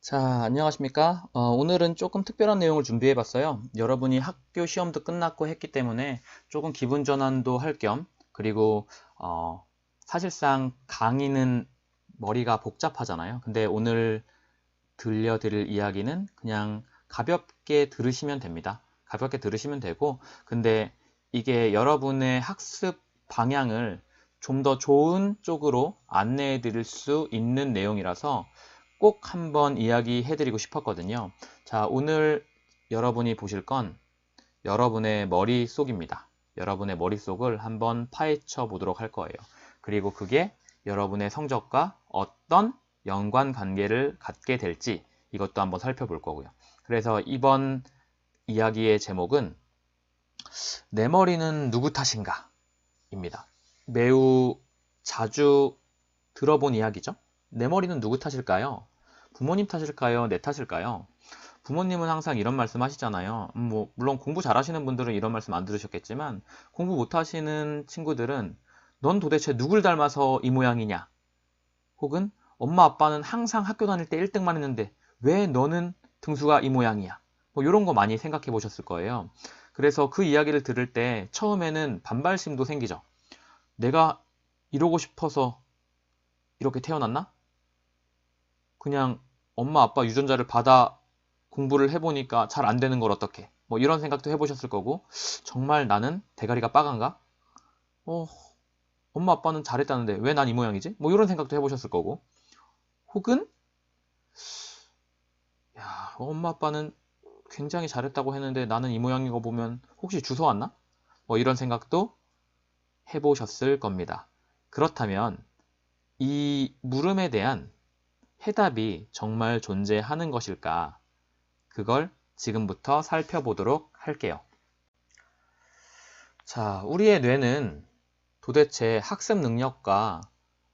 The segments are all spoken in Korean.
자, 안녕하십니까? 오늘은 조금 특별한 내용을 준비해 봤어요. 여러분이 학교 시험도 끝났고 했기 때문에 조금 기분 전환도 할 겸, 그리고 사실상 강의는 머리가 복잡하잖아요. 근데 오늘 들려드릴 이야기는 그냥 가볍게 들으시면 됩니다. 가볍게 들으시면 되고, 근데 이게 여러분의 학습 방향을 좀 더 좋은 쪽으로 안내해 드릴 수 있는 내용이라서 꼭 한번 이야기해 드리고 싶었거든요. 자, 오늘 여러분이 보실 건 여러분의 머릿속입니다. 여러분의 머릿속을 한번 파헤쳐 보도록 할 거예요. 그리고 그게 여러분의 성적과 어떤 연관관계를 갖게 될지 이것도 한번 살펴볼 거고요. 그래서 이번 이야기의 제목은 내 머리는 누구 탓인가? 입니다. 매우 자주 들어본 이야기죠. 내 머리는 누구 탓일까요? 부모님 탓일까요? 내 탓일까요? 부모님은 항상 이런 말씀 하시잖아요. 물론 공부 잘하시는 분들은 이런 말씀 안 들으셨겠지만 공부 못하시는 친구들은 넌 도대체 누굴 닮아서 이 모양이냐? 혹은 엄마 아빠는 항상 학교 다닐 때 1등만 했는데 왜 너는 등수가 이 모양이야? 이런 거 많이 생각해 보셨을 거예요. 그래서 그 이야기를 들을 때 처음에는 반발심도 생기죠. 내가 이러고 싶어서 이렇게 태어났나? 그냥 엄마 아빠 유전자를 받아 공부를 해보니까 잘 안 되는 걸 어떡해. 이런 생각도 해보셨을 거고, 정말 나는 대가리가 빠간가? 엄마 아빠는 잘했다는데 왜 난 이 모양이지? 이런 생각도 해보셨을 거고, 혹은 야, 엄마 아빠는 굉장히 잘했다고 했는데 나는 이 모양인 거 보면 혹시 주워 왔나? 이런 생각도 해보셨을 겁니다. 그렇다면 이 물음에 대한 해답이 정말 존재하는 것일까? 그걸 지금부터 살펴보도록 할게요. 자, 우리의 뇌는 도대체 학습 능력과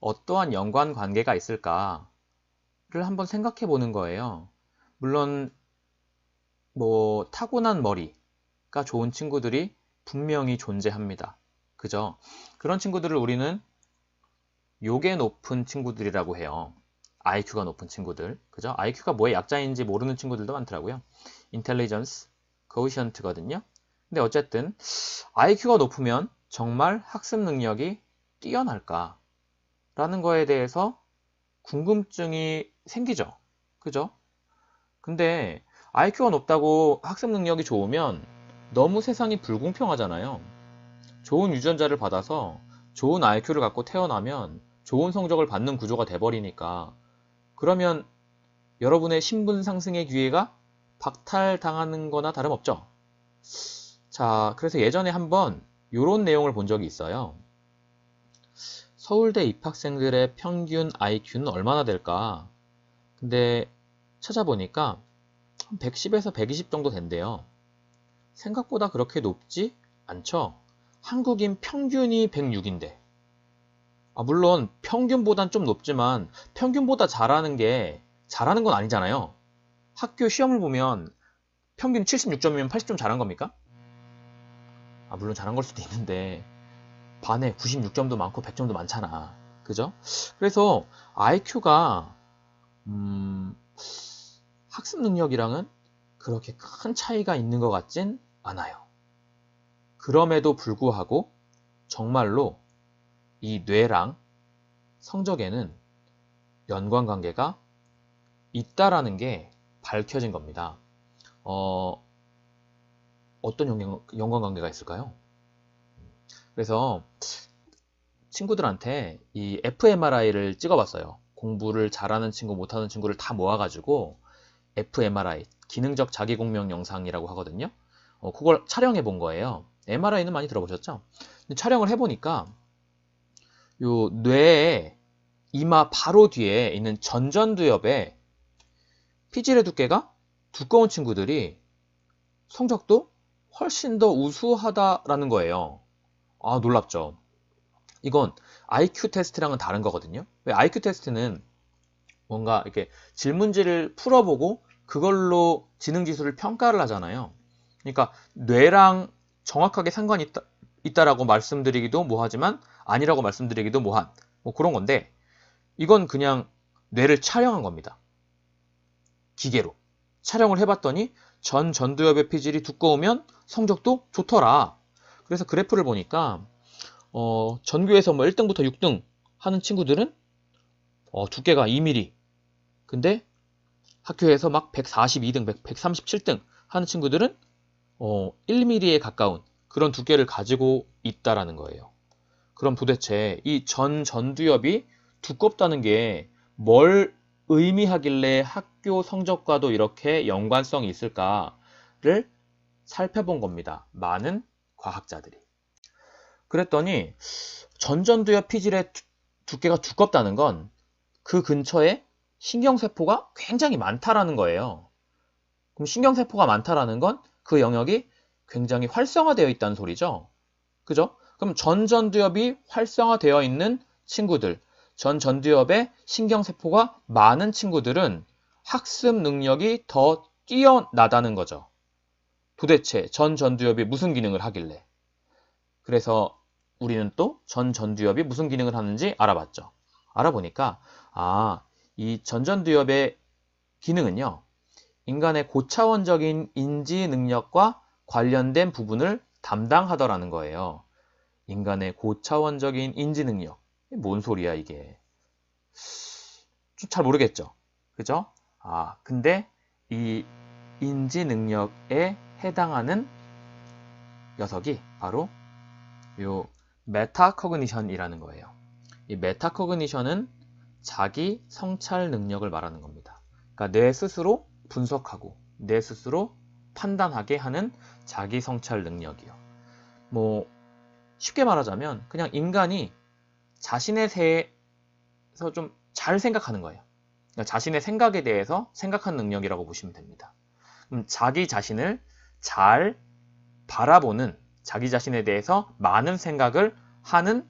어떠한 연관관계가 있을까를 한번 생각해 보는 거예요. 물론 타고난 머리가 좋은 친구들이 분명히 존재합니다. 그죠? 그런 친구들을 우리는 요게 높은 친구들이라고 해요. IQ가 높은 친구들. 그죠? IQ가 뭐의 약자인지 모르는 친구들도 많더라고요. Intelligence Quotient거든요. 근데 어쨌든 IQ가 높으면 정말 학습 능력이 뛰어날까? 라는 거에 대해서 궁금증이 생기죠. 그죠? 근데 IQ가 높다고 학습 능력이 좋으면 너무 세상이 불공평하잖아요. 좋은 유전자를 받아서 좋은 IQ를 갖고 태어나면 좋은 성적을 받는 구조가 돼버리니까 그러면 여러분의 신분 상승의 기회가 박탈당하는 거나 다름없죠. 자, 그래서 예전에 한번 이런 내용을 본 적이 있어요. 서울대 입학생들의 평균 IQ는 얼마나 될까? 근데 찾아보니까 110에서 120 정도 된대요. 생각보다 그렇게 높지 않죠? 한국인 평균이 106인데. 물론 평균보단 좀 높지만 평균보다 잘하는 건 아니잖아요. 학교 시험을 보면 평균 76점이면 80점 잘한 겁니까? 물론 잘한 걸 수도 있는데 반에 96점도 많고 100점도 많잖아. 그죠? 그래서 IQ가 학습 능력이랑은 그렇게 큰 차이가 있는 것 같진 않아요. 그럼에도 불구하고 정말로 이 뇌랑 성적에는 연관관계가 있다라는 게 밝혀진 겁니다. 어떤 연관관계가 있을까요? 그래서 친구들한테 이 fMRI를 찍어봤어요. 공부를 잘하는 친구, 못하는 친구를 다 모아가지고 fMRI, 기능적 자기공명 영상이라고 하거든요. 그걸 촬영해 본 거예요. MRI는 많이 들어보셨죠? 근데 촬영을 해보니까 요 뇌의 이마 바로 뒤에 있는 전전두엽에 피질의 두께가 두꺼운 친구들이 성적도 훨씬 더 우수하다라는 거예요. 놀랍죠? 이건 IQ 테스트랑은 다른 거거든요. 왜 IQ 테스트는 뭔가 이렇게 질문지를 풀어보고 그걸로 지능지수를 평가를 하잖아요. 그러니까 뇌랑 정확하게 상관이 있다라고 말씀드리기도 뭐하지만 아니라고 말씀드리기도 뭐한 그런 건데 이건 그냥 뇌를 촬영한 겁니다. 기계로 촬영을 해봤더니 전두엽의 피질이 두꺼우면 성적도 좋더라. 그래서 그래프를 보니까 전교에서 뭐 1등부터 6등 하는 친구들은 두께가 2mm. 근데 학교에서 막 142등, 137등 하는 친구들은 1mm에 가까운 그런 두께를 가지고 있다라는 거예요. 그럼 도대체 이 전두엽이 두껍다는 게 뭘 의미하길래 학교 성적과도 이렇게 연관성이 있을까를 살펴본 겁니다. 많은 과학자들이. 그랬더니 전두엽 피질의 두께가 두껍다는 건 그 근처에 신경세포가 굉장히 많다라는 거예요. 그럼 신경세포가 많다라는 건 그 영역이 굉장히 활성화되어 있다는 소리죠. 그죠? 그럼 전두엽이 활성화되어 있는 친구들, 전두엽에 신경세포가 많은 친구들은 학습 능력이 더 뛰어나다는 거죠. 도대체 전두엽이 무슨 기능을 하길래? 그래서 우리는 또 전두엽이 무슨 기능을 하는지 알아봤죠. 알아보니까 이 전두엽의 기능은요. 인간의 고차원적인 인지 능력과 관련된 부분을 담당하더라는 거예요. 인간의 고차원적인 인지 능력. 뭔 소리야 이게. 잘 모르겠죠. 그죠? 근데 이 인지 능력에 해당하는 녀석이 바로 요 메타코그니션이라는 거예요. 이 메타코그니션은 자기 성찰 능력을 말하는 겁니다. 그러니까 내 스스로 분석하고 내 스스로 판단하게 하는 자기 성찰 능력이요. 뭐 쉽게 말하자면 그냥 인간이 자신에 대해서 좀 잘 생각하는 거예요. 그러니까 자신의 생각에 대해서 생각하는 능력이라고 보시면 됩니다. 자기 자신을 잘 바라보는, 자기 자신에 대해서 많은 생각을 하는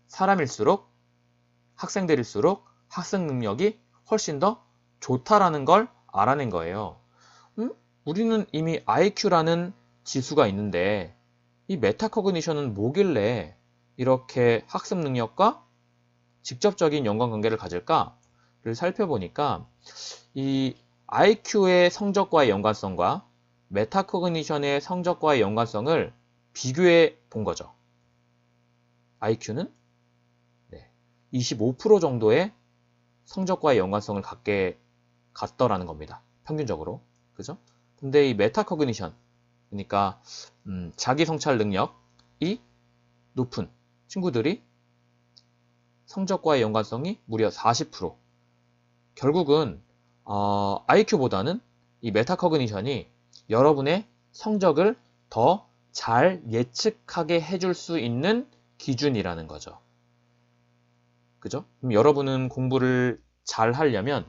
사람일수록, 학생들일수록 학습 능력이 훨씬 더 좋다라는 걸 알아낸 거예요. 우리는 이미 IQ라는 지수가 있는데 이 메타코그니션은 뭐길래 이렇게 학습 능력과 직접적인 연관관계를 가질까를 살펴보니까 이 IQ의 성적과의 연관성과 메타코그니션의 성적과의 연관성을 비교해 본 거죠. IQ는 25% 정도의 성적과의 연관성을 갖더라는 겁니다. 평균적으로. 그죠? 근데 이 메타코그니션, 그러니까 자기 성찰 능력이 높은 친구들이 성적과의 연관성이 무려 40%. 결국은 IQ보다는 이 메타코그니션이 여러분의 성적을 더 잘 예측하게 해줄 수 있는 기준이라는 거죠. 그죠? 그럼 여러분은 공부를 잘 하려면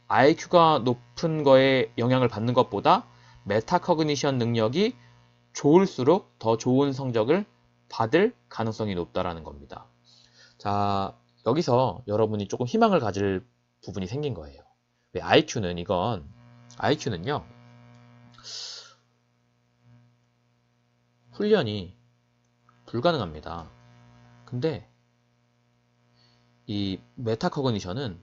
IQ가 높은 거에 영향을 받는 것보다 메타코그니션 능력이 좋을수록 더 좋은 성적을 받을 가능성이 높다라는 겁니다. 자, 여기서 여러분이 조금 희망을 가질 부분이 생긴 거예요. 왜 IQ는요, 훈련이 불가능합니다. 근데 이 메타코그니션은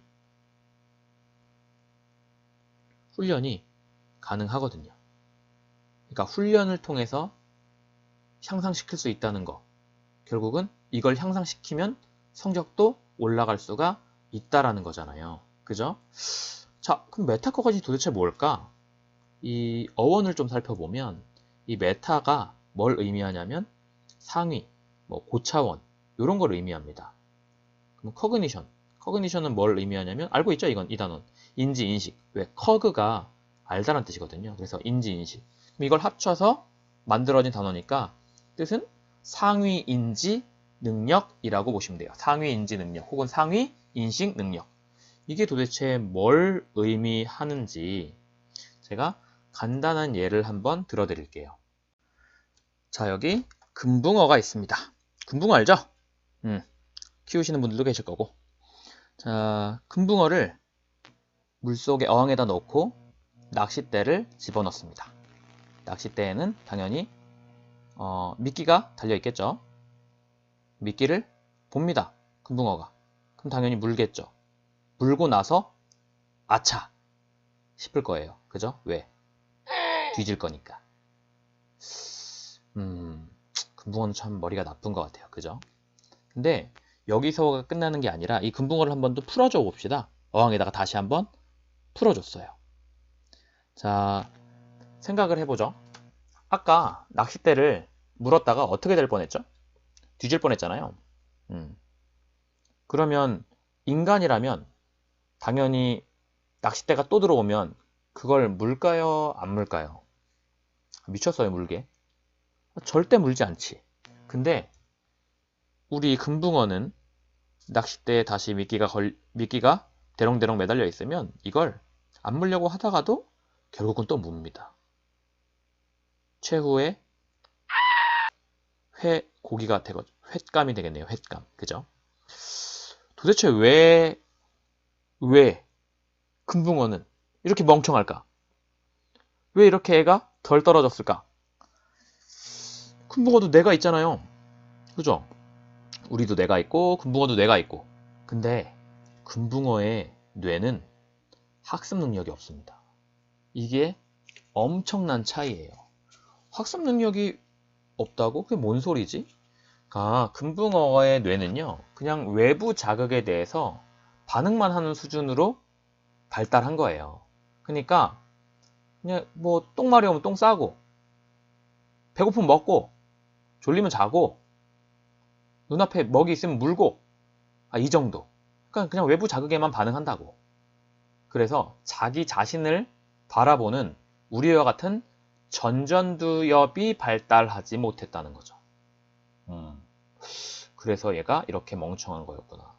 훈련이 가능하거든요. 그러니까 훈련을 통해서 향상시킬 수 있다는 거. 결국은 이걸 향상시키면 성적도 올라갈 수가 있다라는 거잖아요. 그죠? 자, 그럼 메타코그니션이 도대체 뭘까? 이 어원을 좀 살펴보면 이 메타가 뭘 의미하냐면 상위, 뭐 고차원 이런 걸 의미합니다. 그럼 커그니션은 뭘 의미하냐면 알고 있죠? 이 단원. 인지, 인식. 왜? 커그가 알다는 뜻이거든요. 그래서 인지, 인식. 그럼 이걸 합쳐서 만들어진 단어니까 뜻은 상위 인지 능력이라고 보시면 돼요. 상위 인지 능력 혹은 상위 인식 능력. 이게 도대체 뭘 의미하는지 제가 간단한 예를 한번 들어드릴게요. 자, 여기 금붕어가 있습니다. 금붕어 알죠? 키우시는 분들도 계실 거고. 자, 금붕어를 물속에 어항에다 넣고 낚싯대를 집어넣습니다. 낚싯대에는 당연히 미끼가 달려있겠죠. 미끼를 봅니다. 금붕어가. 그럼 당연히 물겠죠. 물고 나서 아차! 싶을 거예요. 그죠? 왜? 뒤질 거니까. 금붕어는 참 머리가 나쁜 것 같아요. 그죠? 근데 여기서 끝나는 게 아니라 이 금붕어를 한번 또 풀어줘 봅시다. 어항에다가 다시 한번 풀어줬어요. 자, 생각을 해보죠. 아까 낚싯대를 물었다가 어떻게 될 뻔했죠? 뒤질 뻔했잖아요. 그러면 인간이라면 당연히 낚싯대가 또 들어오면 그걸 물까요? 안 물까요? 미쳤어요, 물게. 절대 물지 않지. 근데 우리 금붕어는 낚싯대에 다시 미끼가 대롱대롱 매달려 있으면 이걸 안 물려고 하다가도 결국은 또 뭅니다. 최후의 고기가 되거든요. 횟감이 되겠네요. 횟감. 그죠? 도대체 왜 금붕어는 이렇게 멍청할까? 왜 이렇게 애가 덜 떨어졌을까? 금붕어도 뇌가 있잖아요. 그죠? 우리도 뇌가 있고 금붕어도 뇌가 있고. 근데 금붕어의 뇌는 학습 능력이 없습니다. 이게 엄청난 차이예요. 학습 능력이 없다고? 그게 뭔 소리지? 금붕어의 뇌는요, 그냥 외부 자극에 대해서 반응만 하는 수준으로 발달한 거예요. 그러니까 그냥 뭐 똥 마려우면 똥 싸고, 배고프면 먹고, 졸리면 자고, 눈앞에 먹이 있으면 물고, 이 정도. 그러니까 그냥 외부 자극에만 반응한다고. 그래서 자기 자신을 바라보는 우리와 같은 전전두엽이 발달하지 못했다는 거죠. 그래서 얘가 이렇게 멍청한 거였구나.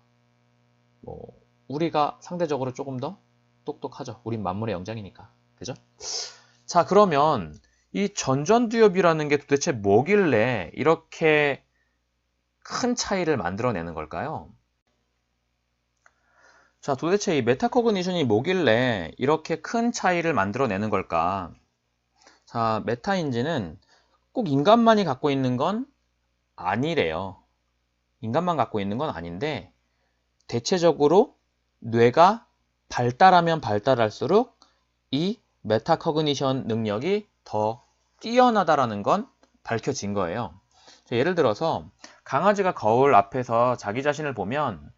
우리가 상대적으로 조금 더 똑똑하죠. 우린 만물의 영장이니까. 그죠? 자, 그러면 이 전전두엽이라는 게 도대체 뭐길래 이렇게 큰 차이를 만들어내는 걸까요? 자, 도대체 이 메타코그니션이 뭐길래 이렇게 큰 차이를 만들어내는 걸까? 자, 메타인지는 꼭 인간만이 갖고 있는 건 아니래요. 인간만 갖고 있는 건 아닌데 대체적으로 뇌가 발달하면 발달할수록 이 메타코그니션 능력이 더 뛰어나다라는 건 밝혀진 거예요. 예를 들어서 강아지가 거울 앞에서 자기 자신을 보면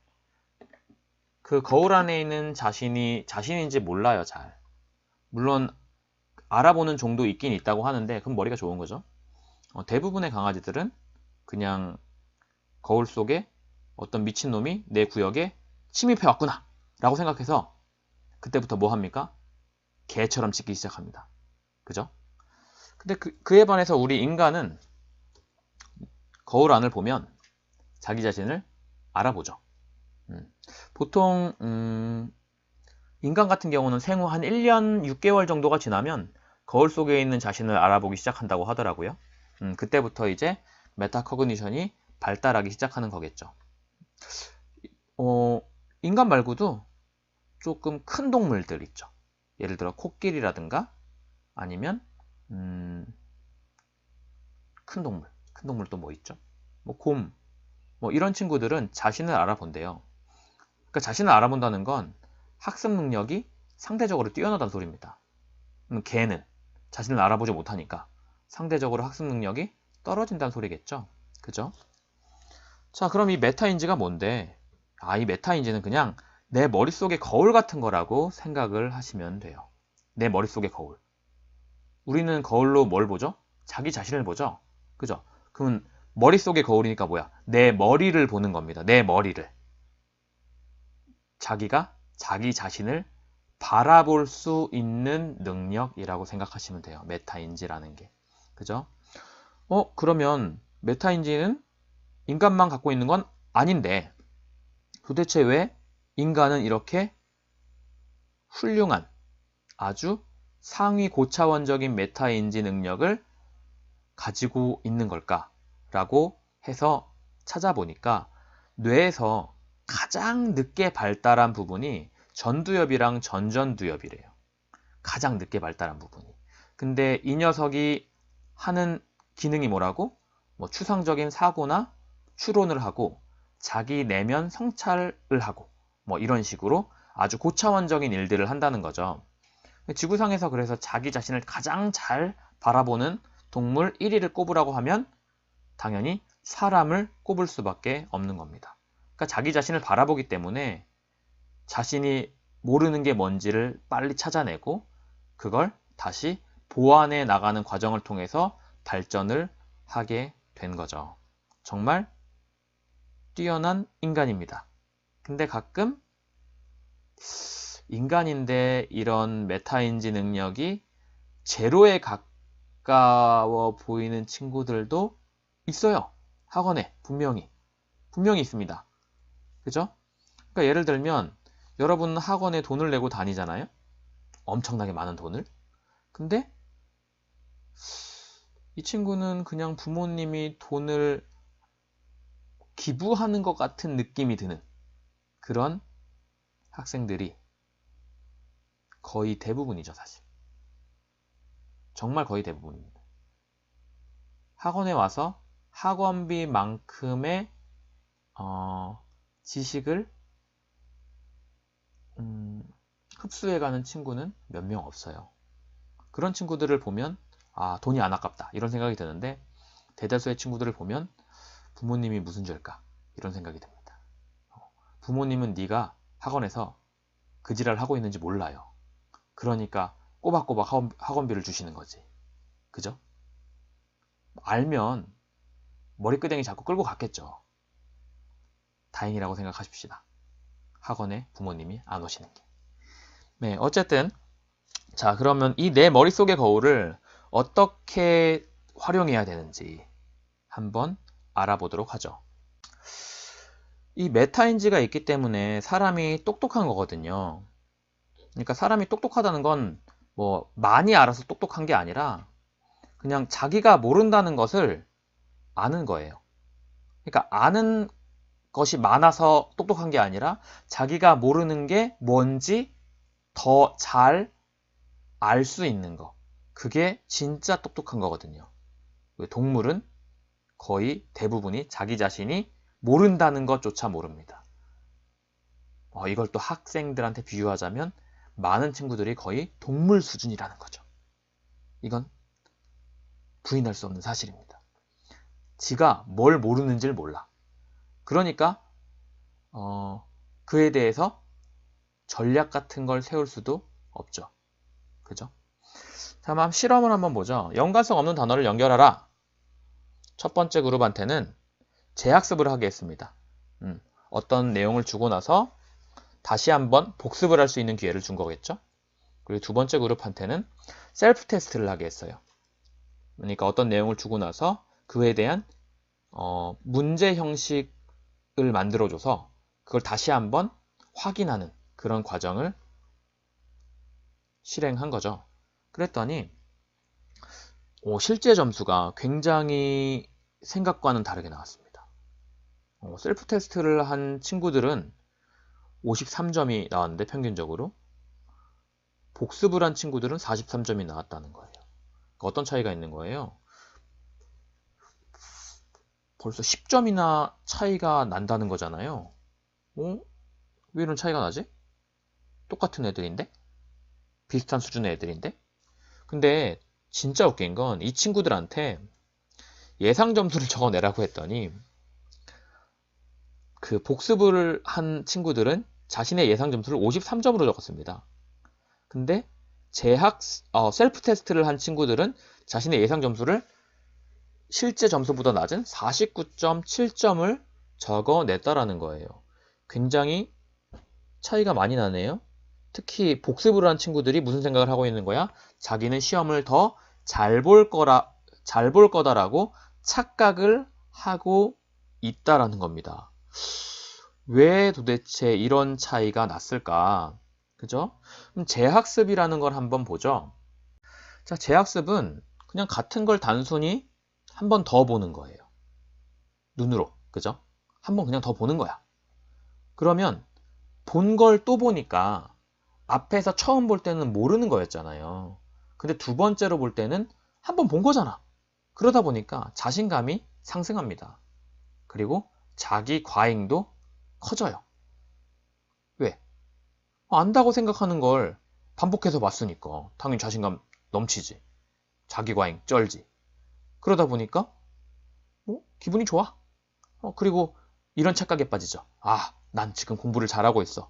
그 거울 안에 있는 자신이 자신인지 몰라요, 잘. 물론 알아보는 종도 있긴 있다고 하는데 그럼 머리가 좋은 거죠. 대부분의 강아지들은 그냥 거울 속에 어떤 미친놈이 내 구역에 침입해 왔구나 라고 생각해서 그때부터 뭐 합니까? 개처럼 짖기 시작합니다. 그죠? 근데 그에 반해서 우리 인간은 거울 안을 보면 자기 자신을 알아보죠. 보통 인간 같은 경우는 생후 한 1년 6개월 정도가 지나면 거울 속에 있는 자신을 알아보기 시작한다고 하더라고요. 그때부터 이제 메타코그니션이 발달하기 시작하는 거겠죠. 인간 말고도 조금 큰 동물들 있죠. 예를 들어 코끼리라든가 아니면 큰 동물 또 뭐 있죠? 곰, 이런 친구들은 자신을 알아본대요. 그러니까 자신을 알아본다는 건 학습 능력이 상대적으로 뛰어나다는 소리입니다. 개는 자신을 알아보지 못하니까 상대적으로 학습 능력이 떨어진다는 소리겠죠. 그죠? 자, 그럼 이 메타인지가 뭔데? 이 메타인지는 그냥 내 머릿속의 거울 같은 거라고 생각을 하시면 돼요. 내 머릿속의 거울. 우리는 거울로 뭘 보죠? 자기 자신을 보죠? 그죠? 그럼 머릿속의 거울이니까 뭐야? 내 머리를 보는 겁니다. 내 머리를. 자기가 자기 자신을 바라볼 수 있는 능력이라고 생각하시면 돼요. 메타인지라는 게. 그죠? 그러면 메타인지는 인간만 갖고 있는 건 아닌데 도대체 왜 인간은 이렇게 훌륭한 아주 상위 고차원적인 메타인지 능력을 가지고 있는 걸까? 라고 해서 찾아보니까 뇌에서 가장 늦게 발달한 부분이 전두엽이랑 전전두엽이래요. 가장 늦게 발달한 부분이. 근데 이 녀석이 하는 기능이 뭐라고? 추상적인 사고나 추론을 하고 자기 내면 성찰을 하고 이런 식으로 아주 고차원적인 일들을 한다는 거죠. 지구상에서 그래서 자기 자신을 가장 잘 바라보는 동물 1위를 꼽으라고 하면 당연히 사람을 꼽을 수밖에 없는 겁니다. 그러니까 자기 자신을 바라보기 때문에 자신이 모르는 게 뭔지를 빨리 찾아내고 그걸 다시 보완해 나가는 과정을 통해서 발전을 하게 된 거죠. 정말 뛰어난 인간입니다. 근데 가끔 인간인데 이런 메타인지 능력이 제로에 가까워 보이는 친구들도 있어요. 학원에 분명히 있습니다. 그죠? 그러니까 예를 들면 여러분 학원에 돈을 내고 다니잖아요. 엄청나게 많은 돈을. 근데 이 친구는 그냥 부모님이 돈을 기부하는 것 같은 느낌이 드는 그런 학생들이 거의 대부분이죠, 사실. 정말 거의 대부분입니다. 학원에 와서 학원비만큼의 지식을 흡수해가는 친구는 몇 명 없어요. 그런 친구들을 보면 아, 돈이 안 아깝다 이런 생각이 드는데 대다수의 친구들을 보면 부모님이 무슨 죄일까 이런 생각이 듭니다. 부모님은 네가 학원에서 그 지랄을 하고 있는지 몰라요. 그러니까 꼬박꼬박 학원비를 주시는 거지. 그죠? 알면 머리끄댕이 자꾸 끌고 갔겠죠. 다행이라고 생각하십시다. 학원에 부모님이 안 오시는 게. 네, 어쨌든 자, 그러면 이 내 머릿속의 거울을 어떻게 활용해야 되는지 한번 알아보도록 하죠. 이 메타인지가 있기 때문에 사람이 똑똑한 거거든요. 그러니까 사람이 똑똑하다는 건 뭐 많이 알아서 똑똑한 게 아니라 그냥 자기가 모른다는 것을 아는 거예요. 그러니까 아는 것이 많아서 똑똑한 게 아니라 자기가 모르는 게 뭔지 더 잘 알 수 있는 거. 그게 진짜 똑똑한 거거든요. 동물은 거의 대부분이 자기 자신이 모른다는 것조차 모릅니다. 이걸 또 학생들한테 비유하자면 많은 친구들이 거의 동물 수준이라는 거죠. 이건 부인할 수 없는 사실입니다. 지가 뭘 모르는지를 몰라. 그러니까 그에 대해서 전략 같은 걸 세울 수도 없죠. 그죠? 자, 한번 실험을 한번 보죠. 연관성 없는 단어를 연결하라. 첫 번째 그룹한테는 재학습을 하겠습니다. 어떤 내용을 주고 나서 다시 한번 복습을 할 수 있는 기회를 준 거겠죠. 그리고 두 번째 그룹한테는 셀프 테스트를 하게 했어요. 그러니까 어떤 내용을 주고 나서 그에 대한 문제 형식을 만들어줘서 그걸 다시 한번 확인하는 그런 과정을 실행한 거죠. 그랬더니 실제 점수가 굉장히 생각과는 다르게 나왔습니다. 셀프 테스트를 한 친구들은 53점이 나왔는데 평균적으로 복습을 한 친구들은 43점이 나왔다는 거예요. 그러니까 어떤 차이가 있는 거예요? 벌써 10점이나 차이가 난다는 거잖아요. 왜 이런 차이가 나지? 똑같은 애들인데? 비슷한 수준의 애들인데? 근데 진짜 웃긴 건 이 친구들한테 예상 점수를 적어내라고 했더니 그 복습을 한 친구들은 자신의 예상 점수를 53점으로 적었습니다. 근데 셀프 테스트를 한 친구들은 자신의 예상 점수를 실제 점수보다 낮은 49.7점을 적어냈다라는 거예요. 굉장히 차이가 많이 나네요. 특히 복습을 한 친구들이 무슨 생각을 하고 있는 거야? 자기는 시험을 더 잘 볼 거다라고 착각을 하고 있다라는 겁니다. 왜 도대체 이런 차이가 났을까? 그죠? 그럼 재학습이라는 걸 한번 보죠. 자, 재학습은 그냥 같은 걸 단순히 한 번 더 보는 거예요. 눈으로. 그죠? 한 번 그냥 더 보는 거야. 그러면 본 걸 또 보니까 앞에서 처음 볼 때는 모르는 거였잖아요. 근데 두 번째로 볼 때는 한 번 본 거잖아. 그러다 보니까 자신감이 상승합니다. 그리고 자기 과잉도 커져요. 왜? 안다고 생각하는 걸 반복해서 봤으니까 당연히 자신감 넘치지. 자기 과잉 쩔지. 그러다 보니까 기분이 좋아. 그리고 이런 착각에 빠지죠. 아, 난 지금 공부를 잘하고 있어.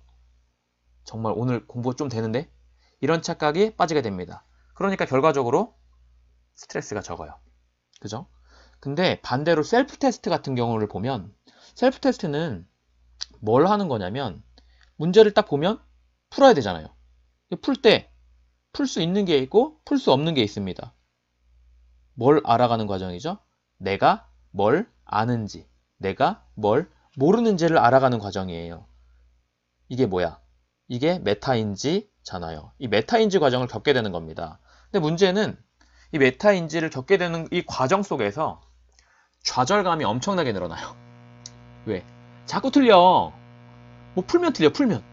정말 오늘 공부가 좀 되는데? 이런 착각이 빠지게 됩니다. 그러니까 결과적으로 스트레스가 적어요. 그죠? 근데 반대로 셀프 테스트 같은 경우를 보면 셀프 테스트는 뭘 하는 거냐면 문제를 딱 보면 풀어야 되잖아요. 풀 때 풀 수 있는 게 있고 풀 수 없는 게 있습니다. 뭘 알아가는 과정이죠? 내가 뭘 아는지, 내가 뭘 모르는지를 알아가는 과정이에요. 이게 뭐야? 이게 메타인지잖아요. 이 메타인지 과정을 겪게 되는 겁니다. 근데 문제는 이 메타인지를 겪게 되는 이 과정 속에서 좌절감이 엄청나게 늘어나요. 왜? 자꾸 틀려. 뭐 풀면 틀려, 풀면.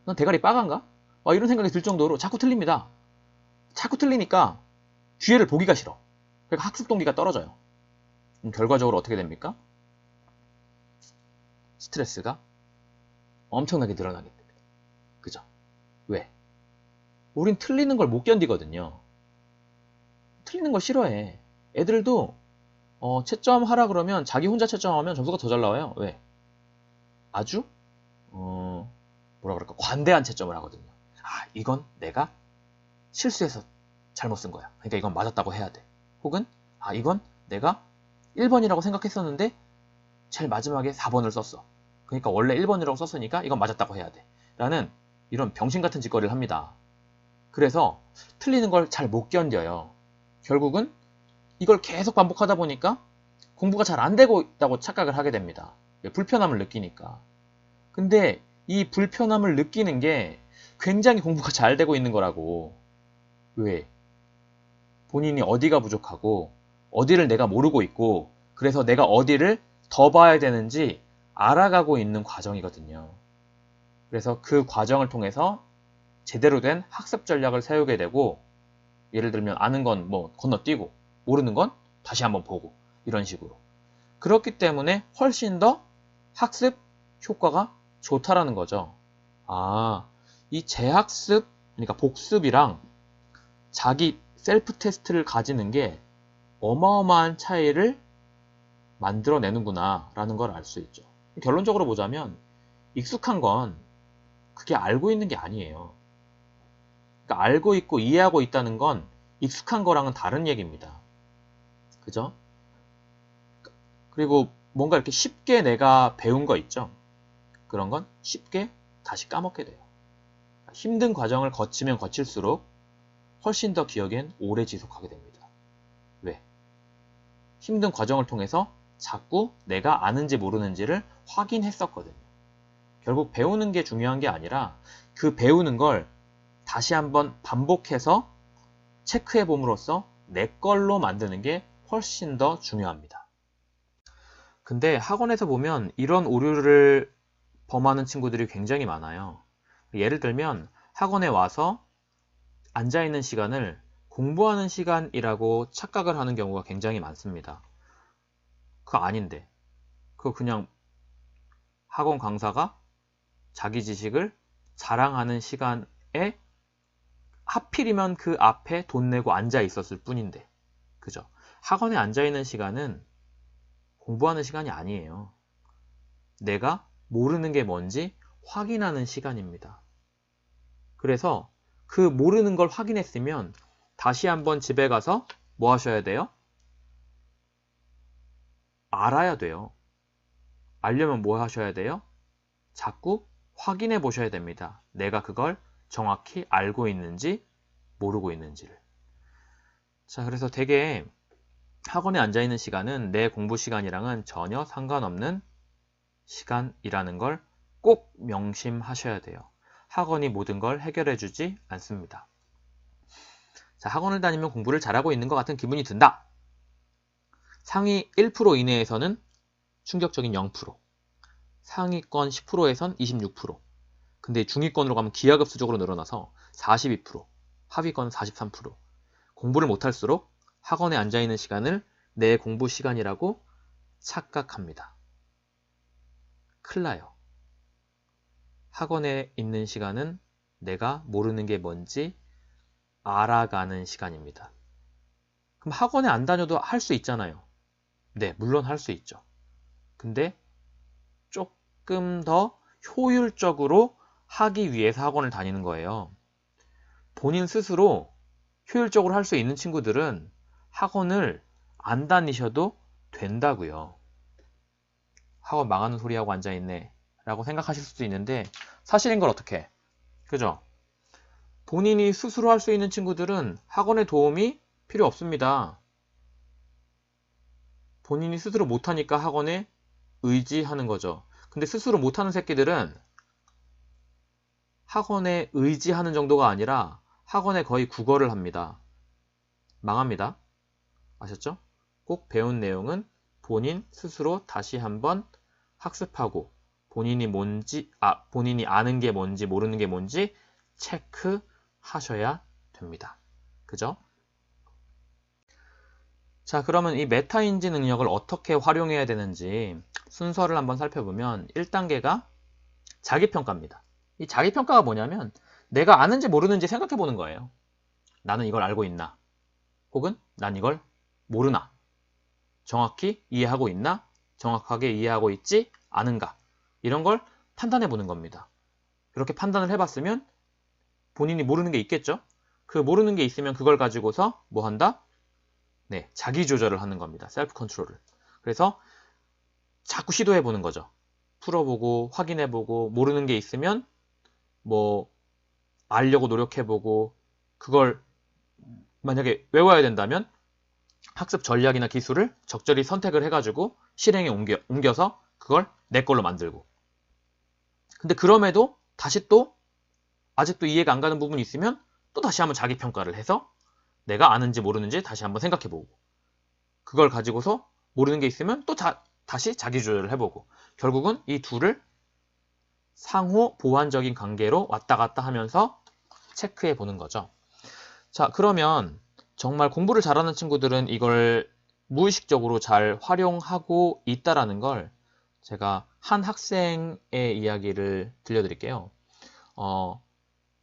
난 대가리 빠간가? 이런 생각이 들 정도로 자꾸 틀립니다. 자꾸 틀리니까 기회를 보기가 싫어. 그러니까 학습 동기가 떨어져요. 결과적으로 어떻게 됩니까? 스트레스가 엄청나게 늘어나게 됩니다. 그죠? 왜? 우린 틀리는 걸 못 견디거든요. 틀리는 걸 싫어해. 애들도 채점 하라 그러면 자기 혼자 채점하면 점수가 더 잘 나와요. 왜? 아주 뭐라 그럴까? 관대한 채점을 하거든요. 아, 이건 내가 실수해서 잘못 쓴 거야. 그러니까 이건 맞았다고 해야 돼. 혹은 아, 이건 내가 1번이라고 생각했었는데 제일 마지막에 4번을 썼어. 그러니까 원래 1번이라고 썼으니까 이건 맞았다고 해야 돼. 라는 이런 병신 같은 짓거리를 합니다. 그래서 틀리는 걸 잘 못 견뎌요. 결국은 이걸 계속 반복하다 보니까 공부가 잘 안 되고 있다고 착각을 하게 됩니다. 불편함을 느끼니까. 근데 이 불편함을 느끼는 게 굉장히 공부가 잘 되고 있는 거라고. 왜? 본인이 어디가 부족하고 어디를 내가 모르고 있고 그래서 내가 어디를 더 봐야 되는지 알아가고 있는 과정이거든요. 그래서 그 과정을 통해서 제대로 된 학습 전략을 세우게 되고 예를 들면 아는 건 뭐 건너뛰고 모르는 건 다시 한번 보고 이런 식으로. 그렇기 때문에 훨씬 더 학습 효과가 좋다라는 거죠. 아, 이 재학습, 그러니까 복습이랑 자기 셀프 테스트를 가지는 게 어마어마한 차이를 만들어내는구나 라는 걸 알 수 있죠. 결론적으로 보자면 익숙한 건 그게 알고 있는 게 아니에요. 그러니까 알고 있고 이해하고 있다는 건 익숙한 거랑은 다른 얘기입니다. 그죠? 그리고 뭔가 이렇게 쉽게 내가 배운 거 있죠? 그런 건 쉽게 다시 까먹게 돼요. 힘든 과정을 거치면 거칠수록 훨씬 더 기억엔 오래 지속하게 됩니다. 왜? 힘든 과정을 통해서 자꾸 내가 아는지 모르는지를 확인했었거든요. 결국 배우는 게 중요한 게 아니라 그 배우는 걸 다시 한번 반복해서 체크해 봄으로써 내 걸로 만드는 게 훨씬 더 중요합니다. 근데 학원에서 보면 이런 오류를 범하는 친구들이 굉장히 많아요. 예를 들면 학원에 와서 앉아있는 시간을 공부하는 시간이라고 착각을 하는 경우가 굉장히 많습니다. 그거 아닌데, 그거 그냥 학원 강사가 자기 지식을 자랑하는 시간에 하필이면 그 앞에 돈 내고 앉아 있었을 뿐인데, 그죠? 학원에 앉아 있는 시간은 공부하는 시간이 아니에요. 내가 모르는 게 뭔지 확인하는 시간입니다. 그래서 그 모르는 걸 확인했으면 다시 한번 집에 가서 뭐 하셔야 돼요? 알아야 돼요. 알려면 뭐 하셔야 돼요? 자꾸 확인해 보셔야 됩니다. 내가 그걸 정확히 알고 있는지 모르고 있는지를. 자, 그래서 되게 학원에 앉아 있는 시간은 내 공부 시간이랑은 전혀 상관없는 시간이라는 걸 꼭 명심하셔야 돼요. 학원이 모든 걸 해결해 주지 않습니다. 자, 학원을 다니면 공부를 잘하고 있는 것 같은 기분이 든다. 상위 1% 이내에서는 충격적인 0%, 상위권 10%에선 26%, 근데 중위권으로 가면 기하급수적으로 늘어나서 42%, 하위권 43%. 공부를 못할수록 학원에 앉아있는 시간을 내 공부 시간이라고 착각합니다. 큰일 나요. 학원에 있는 시간은 내가 모르는 게 뭔지 알아가는 시간입니다. 그럼 학원에 안 다녀도 할 수 있잖아요. 네, 물론 할 수 있죠. 근데 조금 더 효율적으로 하기 위해서 학원을 다니는 거예요. 본인 스스로 효율적으로 할 수 있는 친구들은 학원을 안 다니셔도 된다고요. 학원 망하는 소리하고 앉아있네 라고 생각하실 수도 있는데 사실인 걸 어떻게 해? 그죠? 본인이 스스로 할 수 있는 친구들은 학원의 도움이 필요 없습니다. 본인이 스스로 못하니까 학원에 의지하는 거죠. 근데 스스로 못하는 새끼들은 학원에 의지하는 정도가 아니라 학원에 거의 국어를 합니다. 망합니다. 아셨죠? 꼭 배운 내용은 본인 스스로 다시 한번 학습하고 본인이 아는 게 뭔지 모르는 게 뭔지 체크하셔야 됩니다. 그죠? 자, 그러면 이 메타인지 능력을 어떻게 활용해야 되는지 순서를 한번 살펴보면 1단계가 자기평가입니다. 이 자기평가가 뭐냐면 내가 아는지 모르는지 생각해 보는 거예요. 나는 이걸 알고 있나? 혹은 난 이걸 모르나? 정확히 이해하고 있나? 정확하게 이해하고 있지 않은가? 이런 걸 판단해 보는 겁니다. 이렇게 판단을 해봤으면 본인이 모르는 게 있겠죠? 그 모르는 게 있으면 그걸 가지고서 뭐 한다? 네, 자기 조절을 하는 겁니다. 셀프 컨트롤을. 그래서 자꾸 시도해 보는 거죠. 풀어보고 확인해 보고 모르는 게 있으면 뭐 알려고 노력해 보고 그걸 만약에 외워야 된다면 학습 전략이나 기술을 적절히 선택을 해가지고 실행에 옮겨서 그걸 내 걸로 만들고. 근데 그럼에도 다시 또 아직도 이해가 안 가는 부분이 있으면 또 다시 한번 자기 평가를 해서 내가 아는지 모르는지 다시 한번 생각해보고 그걸 가지고서 모르는 게 있으면 또 다시 자기 조절을 해보고 결국은 이 둘을 상호 보완적인 관계로 왔다 갔다 하면서 체크해 보는 거죠. 자, 그러면 정말 공부를 잘하는 친구들은 이걸 무의식적으로 잘 활용하고 있다라는 걸 제가 한 학생의 이야기를 들려드릴게요.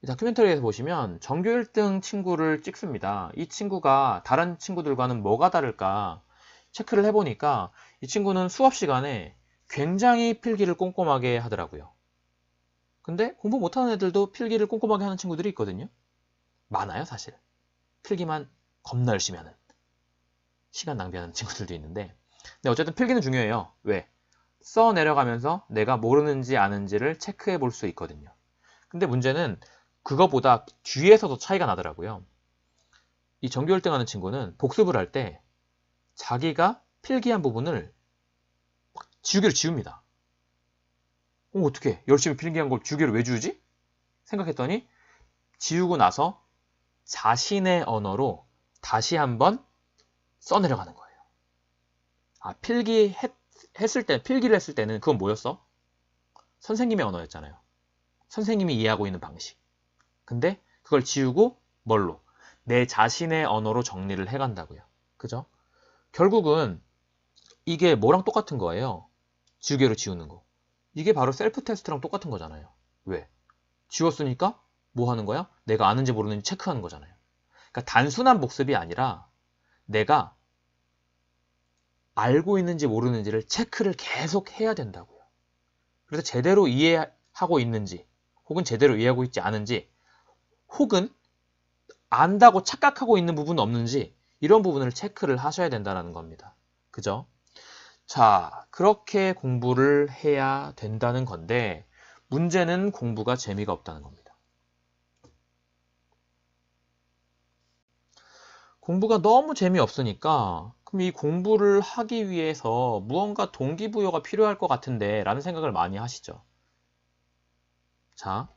다큐멘터리에서 보시면 전교 1등 친구를 찍습니다. 이 친구가 다른 친구들과는 뭐가 다를까 체크를 해보니까 이 친구는 수업 시간에 굉장히 필기를 꼼꼼하게 하더라고요. 근데 공부 못하는 애들도 필기를 꼼꼼하게 하는 친구들이 있거든요. 많아요, 사실. 필기만 겁나 열심히 하는, 시간 낭비하는 친구들도 있는데, 근데 어쨌든 필기는 중요해요. 왜? 써 내려가면서 내가 모르는지 아는지를 체크해 볼 수 있거든요. 근데 문제는 그거보다 뒤에서 도 차이가 나더라고요. 이 전교 1등 하는 친구는 복습을 할 때 자기가 필기한 부분을 막 지우개로 지웁니다. 어떻게 열심히 필기한 걸 지우개로 왜 지우지? 생각했더니 지우고 나서 자신의 언어로 다시 한번 써내려가는 거예요. 필기를 했을 때는 그건 뭐였어? 선생님의 언어였잖아요. 선생님이 이해하고 있는 방식. 근데 그걸 지우고 뭘로? 내 자신의 언어로 정리를 해간다고요. 그죠? 결국은 이게 뭐랑 똑같은 거예요? 지우개로 지우는 거. 이게 바로 셀프 테스트랑 똑같은 거잖아요. 왜? 지웠으니까 뭐 하는 거야? 내가 아는지 모르는지 체크하는 거잖아요. 그러니까 단순한 복습이 아니라 내가 알고 있는지 모르는지를 체크를 계속 해야 된다고요. 그래서 제대로 이해하고 있는지 혹은 제대로 이해하고 있지 않은지 혹은 안다고 착각하고 있는 부분은 없는지 이런 부분을 체크를 하셔야 된다는 겁니다. 그죠? 자, 그렇게 공부를 해야 된다는 건데 문제는 공부가 재미가 없다는 겁니다. 공부가 너무 재미없으니까 그럼 이 공부를 하기 위해서 무언가 동기부여가 필요할 것 같은데 라는 생각을 많이 하시죠. 자,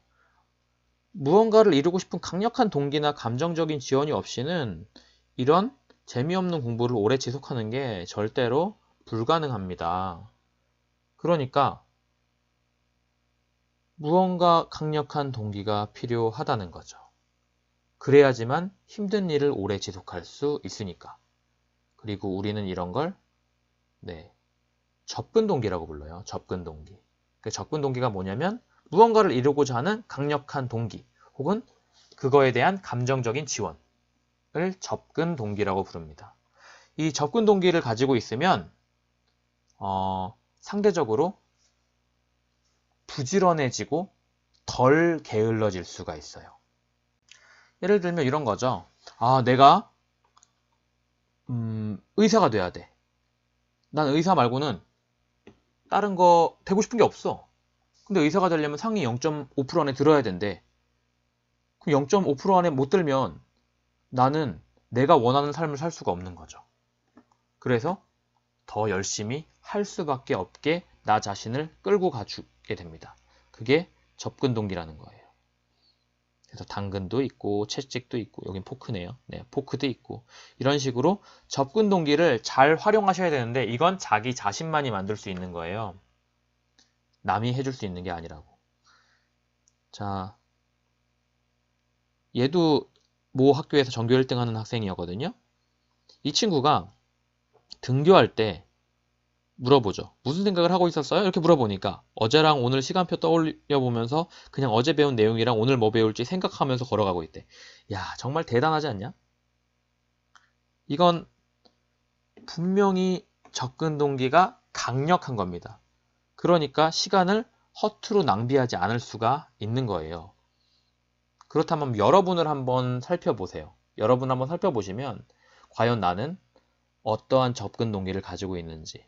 무언가를 이루고 싶은 강력한 동기나 감정적인 지원이 없이는 이런 재미없는 공부를 오래 지속하는 게 절대로 불가능합니다. 그러니까 무언가 강력한 동기가 필요하다는 거죠. 그래야지만 힘든 일을 오래 지속할 수 있으니까. 그리고 우리는 이런 걸 접근 동기라고 불러요. 접근 동기. 그 접근 동기가 뭐냐면 무언가를 이루고자 하는 강력한 동기 혹은 그거에 대한 감정적인 지원을 접근 동기라고 부릅니다. 이 접근 동기를 가지고 있으면 상대적으로 부지런해지고 덜 게을러질 수가 있어요. 예를 들면 이런 거죠. 내가 의사가 돼야 돼. 난 의사 말고는 다른 거 되고 싶은 게 없어. 근데 의사가 되려면 상위 0.5% 안에 들어야 된대. 그럼 0.5% 안에 못 들면 나는 내가 원하는 삶을 살 수가 없는 거죠. 그래서 더 열심히 할 수밖에 없게 나 자신을 끌고 가주게 됩니다. 그게 접근 동기라는 거예요. 그래서 당근도 있고 채찍도 있고 여긴 포크네요. 네, 포크도 있고 이런 식으로 접근 동기를 잘 활용하셔야 되는데 이건 자기 자신만이 만들 수 있는 거예요. 남이 해줄 수 있는 게 아니라고. 자, 얘도 모 학교에서 전교 1등 하는 학생이었거든요. 이 친구가 등교할 때 물어보죠. 무슨 생각을 하고 있었어요? 이렇게 물어보니까 어제랑 오늘 시간표 떠올려 보면서 그냥 어제 배운 내용이랑 오늘 뭐 배울지 생각하면서 걸어가고 있대. 야, 정말 대단하지 않냐? 이건 분명히 접근 동기가 강력한 겁니다. 그러니까 시간을 허투루 낭비하지 않을 수가 있는 거예요. 그렇다면 여러분을 한번 살펴보세요. 여러분 한번 살펴보시면 과연 나는 어떠한 접근 동기를 가지고 있는지,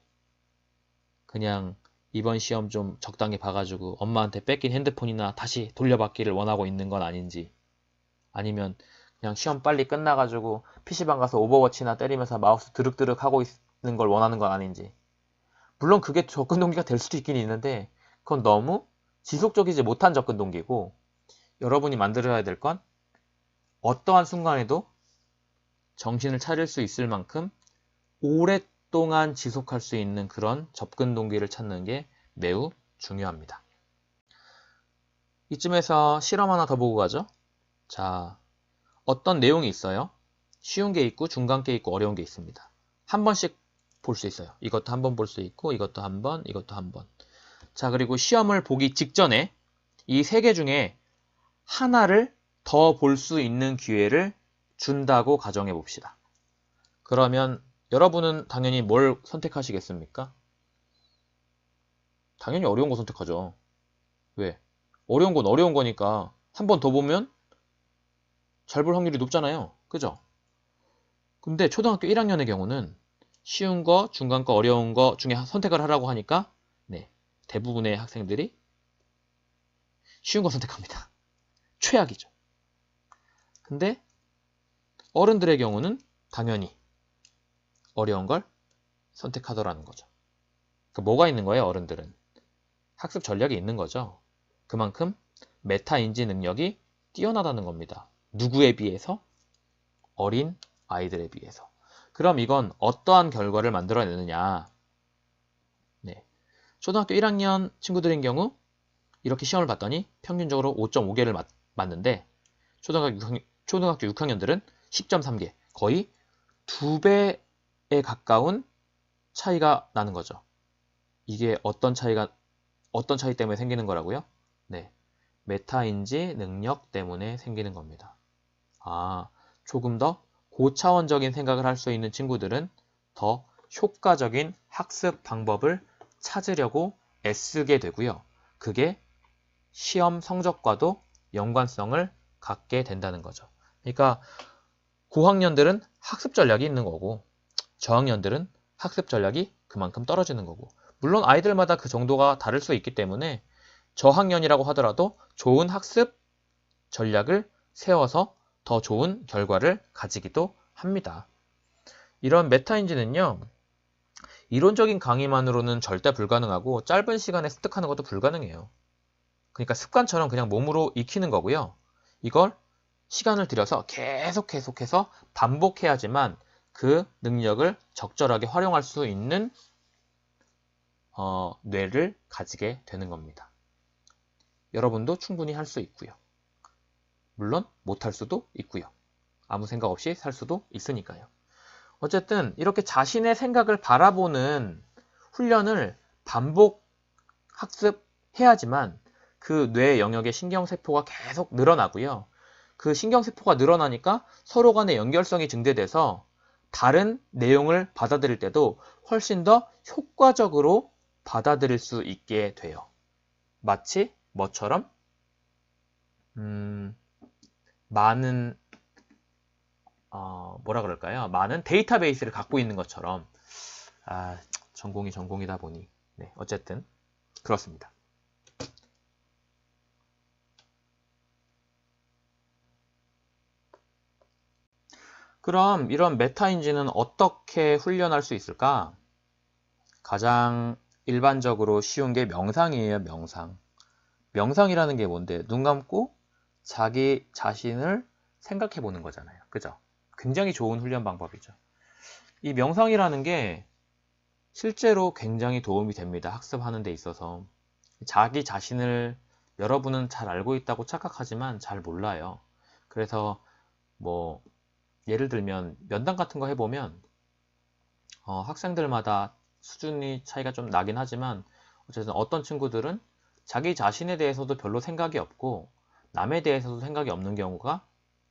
그냥 이번 시험 좀 적당히 봐가지고 엄마한테 뺏긴 핸드폰이나 다시 돌려받기를 원하고 있는 건 아닌지, 아니면 그냥 시험 빨리 끝나가지고 PC방 가서 오버워치나 때리면서 마우스 드륵드륵 하고 있는 걸 원하는 건 아닌지. 물론 그게 접근 동기가 될 수도 있긴 있는데 그건 너무 지속적이지 못한 접근 동기고, 여러분이 만들어야 될 건 어떠한 순간에도 정신을 차릴 수 있을 만큼 오랫동안 지속할 수 있는 그런 접근 동기를 찾는 게 매우 중요합니다. 이쯤에서 실험 하나 더 보고 가죠. 자, 어떤 내용이 있어요. 쉬운 게 있고 중간 게 있고 어려운 게 있습니다. 한 번씩 볼 수 있어요. 이것도 한 번 볼 수 있고 이것도 한 번, 이것도 한 번. 자, 그리고 시험을 보기 직전에 이 세 개 중에 하나를 더 볼 수 있는 기회를 준다고 가정해 봅시다. 그러면 여러분은 당연히 뭘 선택하시겠습니까? 당연히 어려운 거 선택하죠. 왜? 어려운 건 어려운 거니까 한 번 더 보면 잘 볼 확률이 높잖아요. 그죠? 근데 초등학교 1학년의 경우는 쉬운 거, 중간 거, 어려운 거 중에 선택을 하라고 하니까 네, 대부분의 학생들이 쉬운 거 선택합니다. 최악이죠. 근데 어른들의 경우는 당연히 어려운 걸 선택하더라는 거죠. 그러니까 뭐가 있는 거예요, 어른들은? 학습 전략이 있는 거죠. 그만큼 메타 인지 능력이 뛰어나다는 겁니다. 누구에 비해서? 어린 아이들에 비해서. 그럼 이건 어떠한 결과를 만들어내느냐? 네. 초등학교 1학년 친구들인 경우 이렇게 시험을 봤더니 평균적으로 5.5개를 맞는데 초등학교 6학년들은 10.3개, 거의 2배에 가까운 차이가 나는 거죠. 이게 어떤 차이 때문에 생기는 거라고요? 네. 메타인지 능력 때문에 생기는 겁니다. 조금 더 고차원적인 생각을 할 수 있는 친구들은 더 효과적인 학습 방법을 찾으려고 애쓰게 되고요. 그게 시험 성적과도 연관성을 갖게 된다는 거죠. 그러니까 고학년들은 학습 전략이 있는 거고 저학년들은 학습 전략이 그만큼 떨어지는 거고, 물론 아이들마다 그 정도가 다를 수 있기 때문에 저학년이라고 하더라도 좋은 학습 전략을 세워서 더 좋은 결과를 가지기도 합니다. 이런 메타인지는요, 이론적인 강의만으로는 절대 불가능하고 짧은 시간에 습득하는 것도 불가능해요. 그러니까 습관처럼 그냥 몸으로 익히는 거고요. 이걸 시간을 들여서 계속해서 반복해야지만 그 능력을 적절하게 활용할 수 있는 뇌를 가지게 되는 겁니다. 여러분도 충분히 할 수 있고요. 물론 못할 수도 있고요. 아무 생각 없이 살 수도 있으니까요. 어쨌든 이렇게 자신의 생각을 바라보는 훈련을 반복 학습해야지만 그 뇌 영역의 신경세포가 계속 늘어나고요. 그 신경세포가 늘어나니까 서로 간의 연결성이 증대돼서 다른 내용을 받아들일 때도 훨씬 더 효과적으로 받아들일 수 있게 돼요. 마치 뭐처럼? 많은 뭐라 그럴까요? 많은 데이터베이스를 갖고 있는 것처럼. 전공이다 보니. 네, 어쨌든 그렇습니다. 그럼 이런 메타인지는 어떻게 훈련할 수 있을까? 가장 일반적으로 쉬운 게 명상이에요, 명상. 명상이라는 게 뭔데? 눈 감고 자기 자신을 생각해 보는 거잖아요. 그죠? 굉장히 좋은 훈련 방법이죠. 이 명상이라는 게 실제로 굉장히 도움이 됩니다. 학습하는 데 있어서. 자기 자신을 여러분은 잘 알고 있다고 착각하지만 잘 몰라요. 그래서 뭐 예를 들면 면담 같은 거 해보면 학생들마다 수준이 차이가 좀 나긴 하지만 어쨌든 어떤 친구들은 자기 자신에 대해서도 별로 생각이 없고 남에 대해서도 생각이 없는 경우가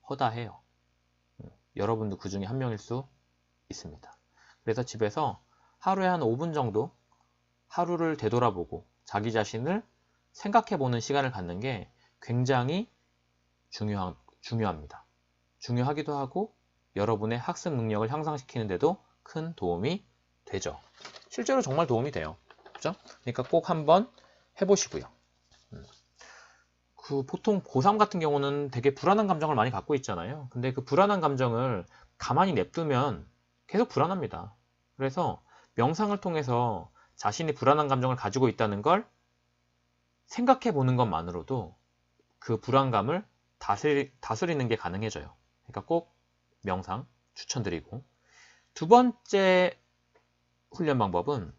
허다해요. 여러분도 그 중에 한 명일 수 있습니다. 그래서 집에서 하루에 한 5분 정도 하루를 되돌아보고 자기 자신을 생각해보는 시간을 갖는 게 굉장히 중요합니다. 중요하기도 하고 여러분의 학습 능력을 향상시키는 데도 큰 도움이 되죠. 실제로 정말 도움이 돼요. 그죠? 그러니까 꼭 한번 해보시고요. 보통 고3 같은 경우는 되게 불안한 감정을 많이 갖고 있잖아요. 근데 그 불안한 감정을 가만히 냅두면 계속 불안합니다. 그래서 명상을 통해서 자신이 불안한 감정을 가지고 있다는 걸 생각해 보는 것만으로도 그 불안감을 다스리는 게 가능해져요. 그러니까 꼭 명상 추천드리고, 두 번째 훈련 방법은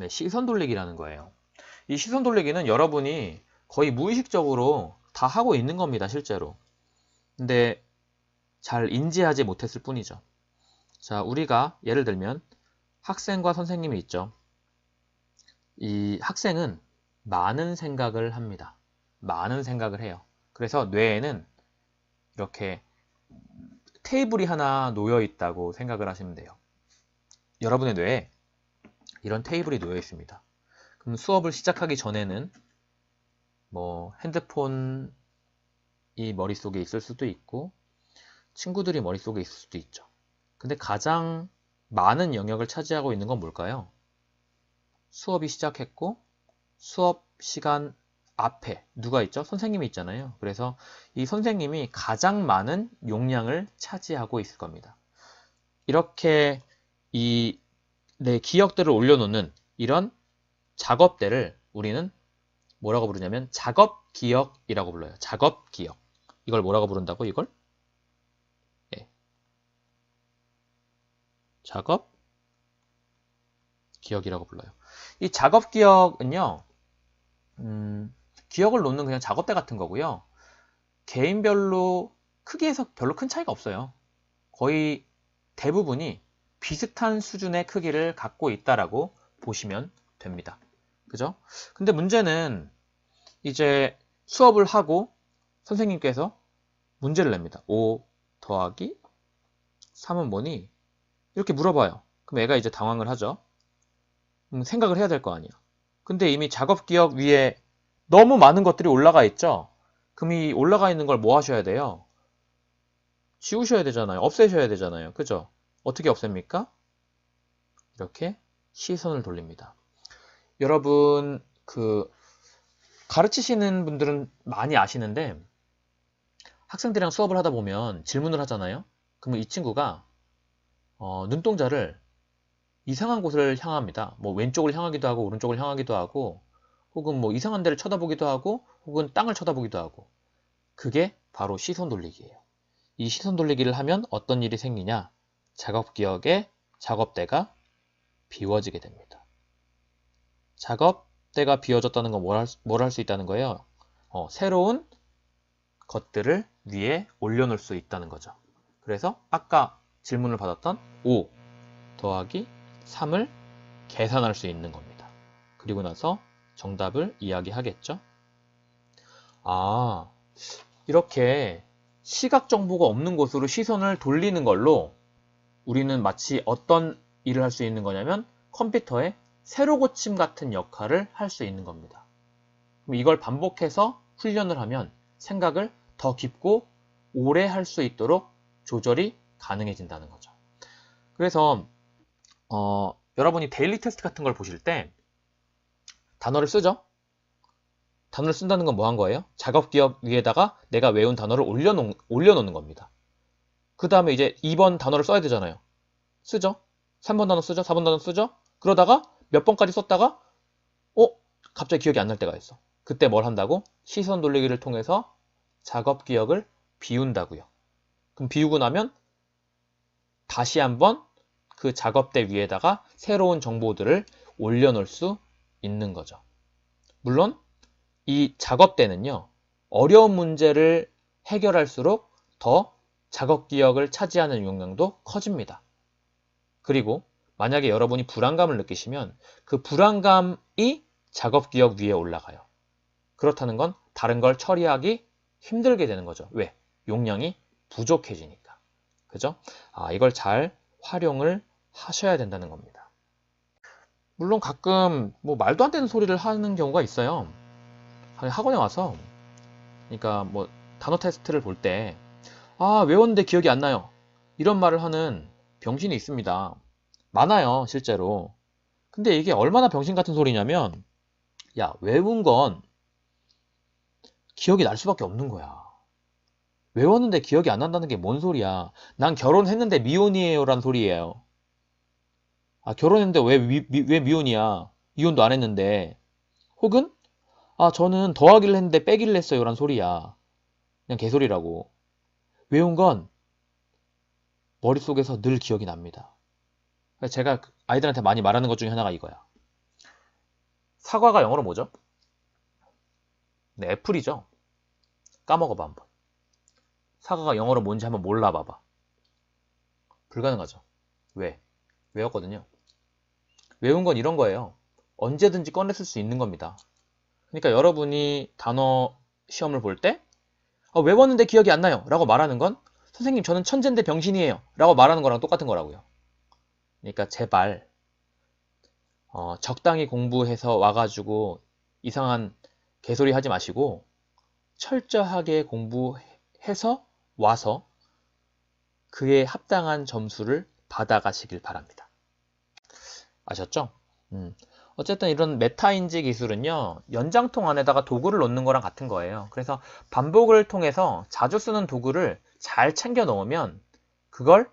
시선 돌리기라는 거예요. 이 시선 돌리기는 여러분이 거의 무의식적으로 다 하고 있는 겁니다, 실제로. 근데 잘 인지하지 못했을 뿐이죠. 자, 우리가 예를 들면 학생과 선생님이 있죠. 이 학생은 많은 생각을 합니다. 많은 생각을 해요. 그래서 뇌에는 이렇게 테이블이 하나 놓여 있다고 생각을 하시면 돼요. 여러분의 뇌에 이런 테이블이 놓여 있습니다. 그럼 수업을 시작하기 전에는 뭐 핸드폰이 머릿속에 있을 수도 있고 친구들이 머릿속에 있을 수도 있죠. 근데 가장 많은 영역을 차지하고 있는 건 뭘까요? 수업이 시작했고 수업 시간 앞에 누가 있죠? 선생님이 있잖아요. 그래서 이 선생님이 가장 많은 용량을 차지하고 있을 겁니다. 이렇게 내 기억들을 올려놓는 이런 작업대를 우리는 뭐라고 부르냐면 작업기억이라고 불러요. 작업기억. 이걸 뭐라고 부른다고? 이걸? 작업기억이라고 불러요. 이 작업기억은요. 기억을 놓는 그냥 작업대 같은 거고요. 개인별로 크기에서 별로 큰 차이가 없어요. 거의 대부분이 비슷한 수준의 크기를 갖고 있다라고 보시면 됩니다. 그죠? 근데 문제는 이제 수업을 하고 선생님께서 문제를 냅니다. 5 더하기 3은 뭐니? 이렇게 물어봐요. 그럼 애가 이제 당황을 하죠. 생각을 해야 될 거 아니야. 근데 이미 작업기억 위에 너무 많은 것들이 올라가 있죠. 그럼 이 올라가 있는 걸 뭐 하셔야 돼요? 지우셔야 되잖아요. 없애셔야 되잖아요. 그죠? 어떻게 없앱니까? 이렇게 시선을 돌립니다. 여러분 가르치시는 분들은 많이 아시는데 학생들이랑 수업을 하다 보면 질문을 하잖아요. 그러면 이 친구가 눈동자를 이상한 곳을 향합니다. 뭐 왼쪽을 향하기도 하고 오른쪽을 향하기도 하고 혹은 뭐 이상한 데를 쳐다보기도 하고 혹은 땅을 쳐다보기도 하고 그게 바로 시선 돌리기예요. 이 시선 돌리기를 하면 어떤 일이 생기냐? 작업기억의 작업대가 비워지게 됩니다. 작업대가 비워졌다는 건 뭘 할 수 있다는 거예요? 새로운 것들을 위에 올려놓을 수 있다는 거죠. 그래서 아까 질문을 받았던 5 더하기 3을 계산할 수 있는 겁니다. 그리고 나서 정답을 이야기하겠죠. 이렇게 시각 정보가 없는 곳으로 시선을 돌리는 걸로 우리는 마치 어떤 일을 할 수 있는 거냐면 컴퓨터의 세로 고침 같은 역할을 할 수 있는 겁니다. 그럼 이걸 반복해서 훈련을 하면 생각을 더 깊고 오래 할 수 있도록 조절이 가능해진다는 거죠. 그래서 여러분이 데일리 테스트 같은 걸 보실 때 단어를 쓰죠? 단어를 쓴다는 건 뭐 한 거예요? 작업 기억 위에다가 내가 외운 단어를 올려놓는 겁니다. 그 다음에 이제 2번 단어를 써야 되잖아요. 쓰죠? 3번 단어 쓰죠? 4번 단어 쓰죠? 그러다가 몇 번까지 썼다가 갑자기 기억이 안 날 때가 있어. 그때 뭘 한다고? 시선 돌리기를 통해서 작업 기억을 비운다고요. 그럼 비우고 나면 다시 한번 그 작업대 위에다가 새로운 정보들을 올려놓을 수 있는 거죠. 물론 이 작업대는요, 어려운 문제를 해결할수록 더 작업 기억을 차지하는 용량도 커집니다. 그리고 만약에 여러분이 불안감을 느끼시면 그 불안감이 작업 기억 위에 올라가요. 그렇다는 건 다른 걸 처리하기 힘들게 되는 거죠. 왜? 용량이 부족해지니까. 그죠? 이걸 잘 활용을 하셔야 된다는 겁니다. 물론 가끔 뭐 말도 안 되는 소리를 하는 경우가 있어요. 학원에 와서 그러니까 뭐 단어 테스트를 볼 때 외웠는데 기억이 안 나요. 이런 말을 하는 병신이 있습니다. 많아요, 실제로. 근데 이게 얼마나 병신 같은 소리냐면 야, 외운 건 기억이 날 수밖에 없는 거야. 외웠는데 기억이 안 난다는 게 뭔 소리야. 난 결혼했는데 미혼이에요 라는 소리예요. 결혼했는데 왜 미혼이야. 이혼도 안 했는데. 혹은 저는 더하기를 했는데 빼기를 했어요 라는 소리야. 그냥 개소리라고. 외운 건 머릿속에서 늘 기억이 납니다. 제가 아이들한테 많이 말하는 것 중에 하나가 이거야. 사과가 영어로 뭐죠? 네, 애플이죠. 까먹어봐 한번. 사과가 영어로 뭔지 한번 몰라봐봐. 불가능하죠. 왜? 외웠거든요. 외운 건 이런 거예요. 언제든지 꺼내 쓸 수 있는 겁니다. 그러니까 여러분이 단어 시험을 볼 때 외웠는데 기억이 안 나요 라고 말하는 건 선생님 저는 천재인데 병신이에요 라고 말하는 거랑 똑같은 거라고요. 그러니까 제발 적당히 공부해서 와가지고 이상한 개소리 하지 마시고 철저하게 공부해서 와서 그에 합당한 점수를 받아가시길 바랍니다. 아셨죠? 어쨌든 이런 메타인지 기술은요, 연장통 안에다가 도구를 놓는 거랑 같은 거예요. 그래서 반복을 통해서 자주 쓰는 도구를 잘 챙겨 놓으면 그걸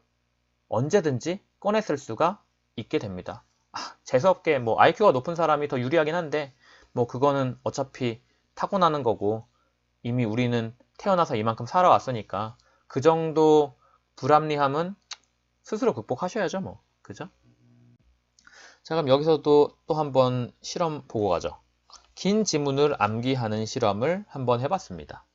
언제든지 꺼내 쓸 수가 있게 됩니다. 재수없게 뭐 IQ가 높은 사람이 더 유리하긴 한데 뭐 그거는 어차피 타고나는 거고 이미 우리는 태어나서 이만큼 살아왔으니까 그 정도 불합리함은 스스로 극복하셔야죠, 뭐. 그죠? 자, 그럼 여기서도 또 한번 실험 보고 가죠. 긴 지문을 암기하는 실험을 한번 해봤습니다.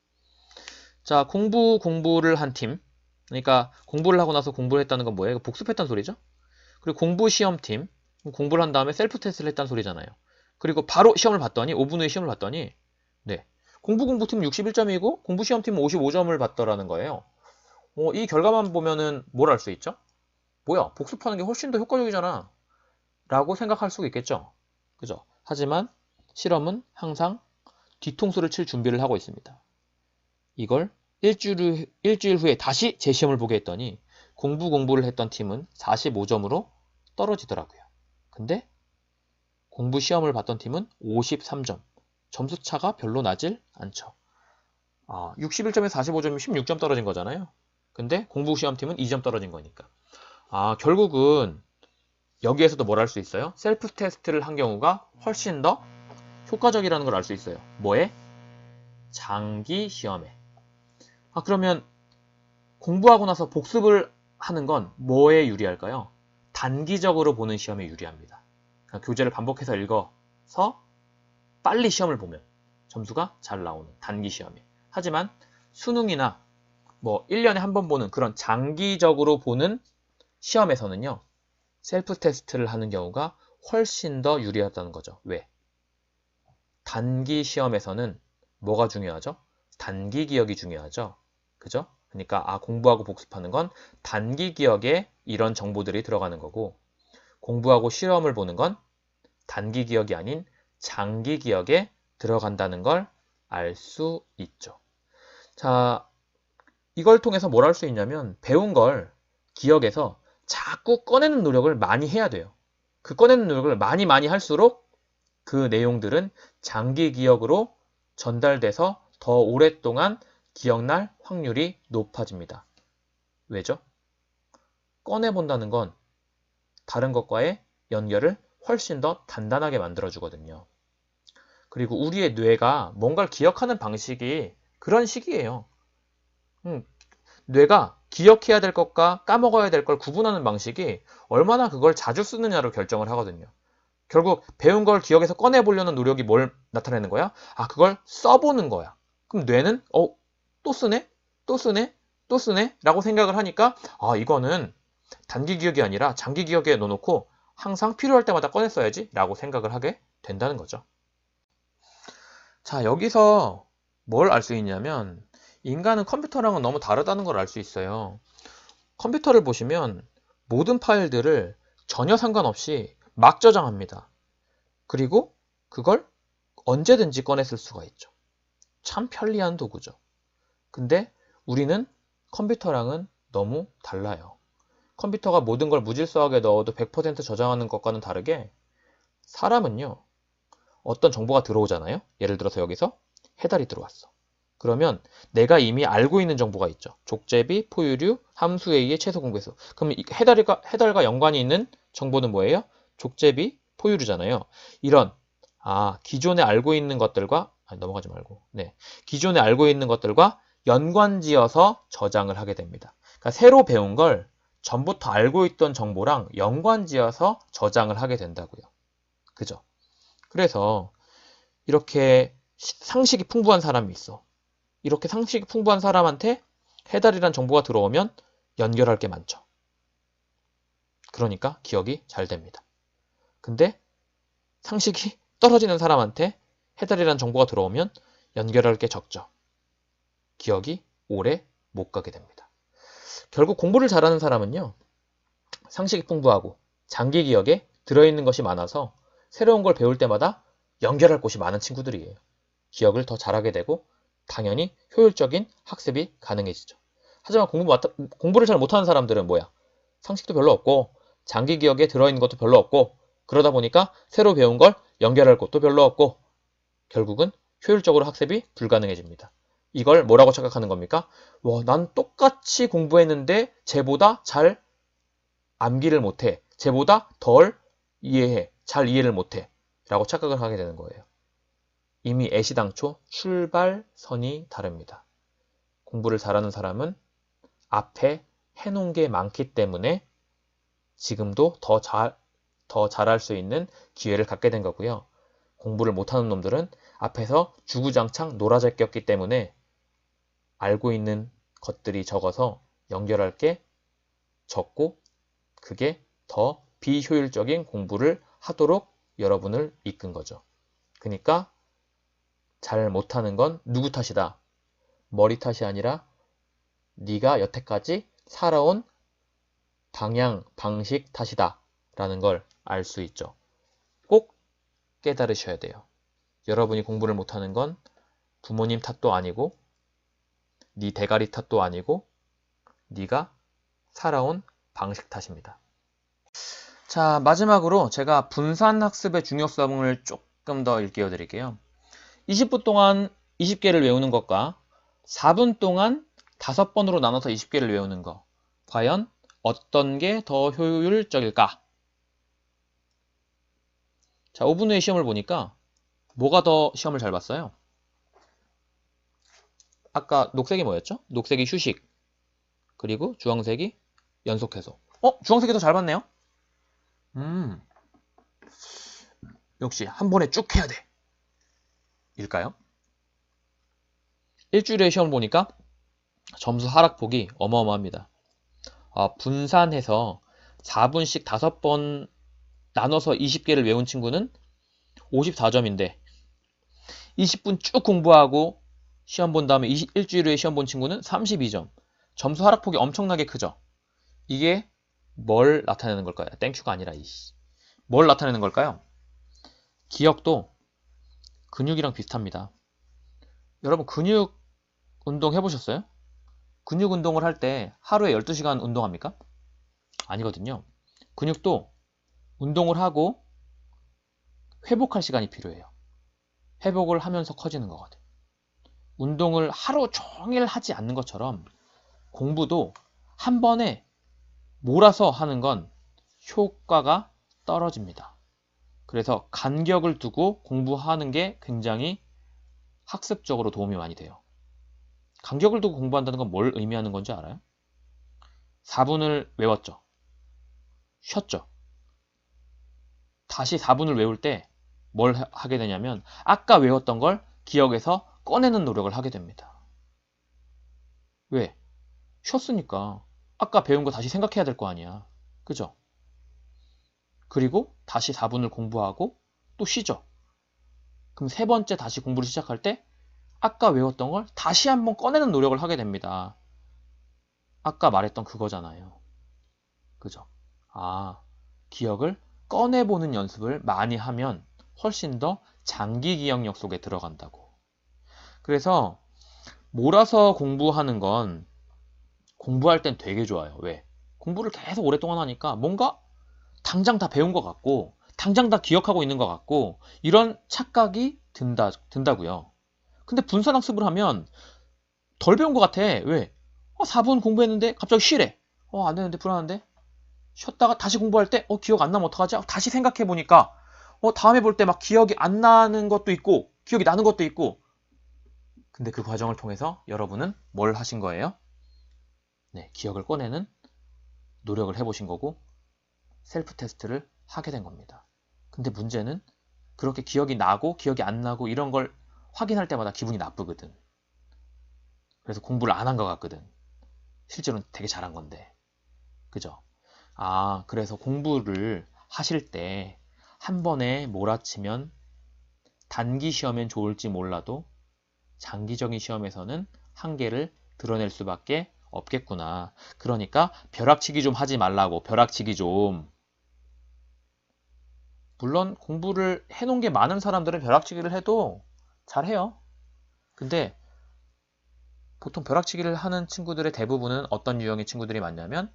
자, 공부를 한 팀. 그러니까 공부를 하고 나서 공부를 했다는 건 뭐예요? 복습했다는 소리죠? 그리고 공부 시험팀. 공부를 한 다음에 셀프 테스트를 했다는 소리잖아요. 그리고 바로 시험을 봤더니 5분 후에 시험을 봤더니 네, 공부팀은 61점이고 공부 시험팀은 55점을 받더라는 거예요. 이 결과만 보면은 뭘 알 수 있죠? 뭐야, 복습하는 게 훨씬 더 효과적이잖아 라고 생각할 수가 있겠죠. 그죠? 하지만 실험은 항상 뒤통수를 칠 준비를 하고 있습니다. 이걸 일주일 후에 다시 재시험을 보게 했더니 공부를 했던 팀은 45점으로 떨어지더라고요. 근데 공부 시험을 봤던 팀은 53점. 점수 차가 별로 나질 않죠. 61점에서 45점이면 16점 떨어진 거잖아요. 근데 공부 시험 팀은 2점 떨어진 거니까. 결국은 여기에서도 뭘 할 수 있어요? 셀프 테스트를 한 경우가 훨씬 더 효과적이라는 걸 알 수 있어요. 뭐에? 장기 시험에. 그러면 공부하고 나서 복습을 하는 건 뭐에 유리할까요? 단기적으로 보는 시험에 유리합니다. 그러니까 교재를 반복해서 읽어서 빨리 시험을 보면 점수가 잘 나오는 단기 시험에. 하지만 수능이나 뭐 1년에 한 번 보는 그런 장기적으로 보는 시험에서는요. 셀프 테스트를 하는 경우가 훨씬 더 유리하다는 거죠. 왜? 단기 시험에서는 뭐가 중요하죠? 단기 기억이 중요하죠. 그죠? 그러니까 공부하고 복습하는 건 단기 기억에 이런 정보들이 들어가는 거고, 공부하고 실험을 보는 건 단기 기억이 아닌 장기 기억에 들어간다는 걸 알 수 있죠. 자, 이걸 통해서 뭘 할 수 있냐면 배운 걸 기억에서 자꾸 꺼내는 노력을 많이 해야 돼요. 그 꺼내는 노력을 많이 할수록 그 내용들은 장기 기억으로 전달돼서 더 오랫동안 기억날 확률이 높아집니다. 왜죠? 꺼내본다는 건 다른 것과의 연결을 훨씬 더 단단하게 만들어주거든요. 그리고 우리의 뇌가 뭔가를 기억하는 방식이 그런 식이에요. 뇌가 기억해야 될 것과 까먹어야 될 걸 구분하는 방식이 얼마나 그걸 자주 쓰느냐로 결정을 하거든요. 결국 배운 걸 기억해서 꺼내보려는 노력이 뭘 나타내는 거야? 그걸 써보는 거야. 그럼 뇌는 또 쓰네? 또 쓰네? 또 쓰네? 라고 생각을 하니까 이거는 단기 기억이 아니라 장기 기억에 넣어놓고 항상 필요할 때마다 꺼내 써야지 라고 생각을 하게 된다는 거죠. 자, 여기서 뭘 알 수 있냐면 인간은 컴퓨터랑은 너무 다르다는 걸 알 수 있어요. 컴퓨터를 보시면 모든 파일들을 전혀 상관없이 막 저장합니다. 그리고 그걸 언제든지 꺼내 쓸 수가 있죠. 참 편리한 도구죠. 근데 우리는 컴퓨터랑은 너무 달라요. 컴퓨터가 모든 걸 무질서하게 넣어도 100% 저장하는 것과는 다르게 사람은요, 어떤 정보가 들어오잖아요. 예를 들어서 여기서 해달이 들어왔어. 그러면 내가 이미 알고 있는 정보가 있죠. 족제비, 포유류, 함수 A의 최소 공배수. 그럼 해달과 연관이 있는 정보는 뭐예요? 족제비, 포유류잖아요. 이런 기존에 알고 있는 것들과 넘어가지 말고 기존에 알고 있는 것들과 연관지어서 저장을 하게 됩니다. 그러니까 새로 배운 걸 전부터 알고 있던 정보랑 연관지어서 저장을 하게 된다고요. 그죠? 그래서 이렇게 상식이 풍부한 사람이 있어. 이렇게 상식이 풍부한 사람한테 해달이란 정보가 들어오면 연결할 게 많죠. 그러니까 기억이 잘 됩니다. 근데 상식이 떨어지는 사람한테 해달이란 정보가 들어오면 연결할 게 적죠. 기억이 오래 못 가게 됩니다. 결국 공부를 잘하는 사람은요, 상식이 풍부하고 장기 기억에 들어있는 것이 많아서 새로운 걸 배울 때마다 연결할 곳이 많은 친구들이에요. 기억을 더 잘하게 되고 당연히 효율적인 학습이 가능해지죠. 하지만 공부를 잘 못하는 사람들은 뭐야? 상식도 별로 없고 장기 기억에 들어있는 것도 별로 없고 그러다 보니까 새로 배운 걸 연결할 곳도 별로 없고 결국은 효율적으로 학습이 불가능해집니다. 이걸 뭐라고 착각하는 겁니까? 난 똑같이 공부했는데 쟤보다 잘 암기를 못해. 쟤보다 덜 이해해. 잘 이해를 못해. 라고 착각을 하게 되는 거예요. 이미 애시당초 출발선이 다릅니다. 공부를 잘하는 사람은 앞에 해놓은 게 많기 때문에 지금도 더 잘할 수 있는 기회를 갖게 된 거고요. 공부를 못하는 놈들은 앞에서 주구장창 놀아잘 게 없기 때문에 알고 있는 것들이 적어서 연결할 게 적고 그게 더 비효율적인 공부를 하도록 여러분을 이끈 거죠. 그러니까 잘 못하는 건 누구 탓이다? 머리 탓이 아니라 네가 여태까지 살아온 방향, 방식 탓이다 라는 걸 알 수 있죠. 꼭 깨달으셔야 돼요. 여러분이 공부를 못하는 건 부모님 탓도 아니고 네 대가리 탓도 아니고 네가 살아온 방식 탓입니다. 자, 마지막으로 제가 분산학습의 중요성을 조금 더 일깨워 드릴게요. 20분 동안 20개를 외우는 것과 4분 동안 5번으로 나눠서 20개를 외우는 것. 과연 어떤 게 더 효율적일까? 자, 5분 후에 시험을 보니까 뭐가 더 시험을 잘 봤어요? 아까 녹색이 뭐였죠? 녹색이 휴식. 그리고 주황색이 연속해서. 주황색이 더 잘 봤네요? 역시 한 번에 쭉 해야 돼. 일까요? 일주일에 시험을 보니까 점수 하락폭이 어마어마합니다. 분산해서 4분씩 5번 나눠서 20개를 외운 친구는 54점인데 20분 쭉 공부하고 시험 본 다음에 일주일 후에 시험 본 친구는 32점. 점수 하락폭이 엄청나게 크죠. 이게 뭘 나타내는 걸까요? 땡큐가 아니라 뭘 나타내는 걸까요? 기억도 근육이랑 비슷합니다. 여러분 근육 운동 해보셨어요? 근육 운동을 할 때 하루에 12시간 운동합니까? 아니거든요. 근육도 운동을 하고 회복할 시간이 필요해요. 회복을 하면서 커지는 거거든. 운동을 하루 종일 하지 않는 것처럼 공부도 한 번에 몰아서 하는 건 효과가 떨어집니다. 그래서 간격을 두고 공부하는 게 굉장히 학습적으로 도움이 많이 돼요. 간격을 두고 공부한다는 건 뭘 의미하는 건지 알아요? 4분을 외웠죠. 쉬었죠. 다시 4분을 외울 때 뭘 하게 되냐면 아까 외웠던 걸 기억에서 꺼내는 노력을 하게 됩니다. 왜? 쉬었으니까 아까 배운 거 다시 생각해야 될 거 아니야. 그죠? 그리고 다시 4분을 공부하고 또 쉬죠. 그럼 세 번째 다시 공부를 시작할 때 아까 외웠던 걸 다시 한번 꺼내는 노력을 하게 됩니다. 아까 말했던 그거잖아요. 그죠? 기억을 꺼내보는 연습을 많이 하면 훨씬 더 장기 기억력 속에 들어간다고. 그래서 몰아서 공부하는 건 공부할 땐 되게 좋아요. 왜? 공부를 계속 오랫동안 하니까 뭔가 당장 다 배운 것 같고 당장 다 기억하고 있는 것 같고 이런 착각이 든다고요. 근데 분산학습을 하면 덜 배운 것 같아. 왜? 4분 공부했는데 갑자기 쉬래. 안 되는데 불안한데? 쉬었다가 다시 공부할 때 기억 안 나면 어떡하지? 다시 생각해 보니까 다음에 볼 때 막 기억이 안 나는 것도 있고 기억이 나는 것도 있고. 근데 그 과정을 통해서 여러분은 뭘 하신 거예요? 네, 기억을 꺼내는 노력을 해보신 거고 셀프 테스트를 하게 된 겁니다. 근데 문제는 그렇게 기억이 나고 기억이 안 나고 이런 걸 확인할 때마다 기분이 나쁘거든. 그래서 공부를 안 한 것 같거든. 실제로는 되게 잘한 건데. 그죠? 그래서 공부를 하실 때 한 번에 몰아치면 단기 시험엔 좋을지 몰라도 장기적인 시험에서는 한계를 드러낼 수밖에 없겠구나. 그러니까 벼락치기 좀 하지 말라고. 벼락치기 좀. 물론 공부를 해놓은 게 많은 사람들은 벼락치기를 해도 잘해요. 근데 보통 벼락치기를 하는 친구들의 대부분은 어떤 유형의 친구들이 많냐면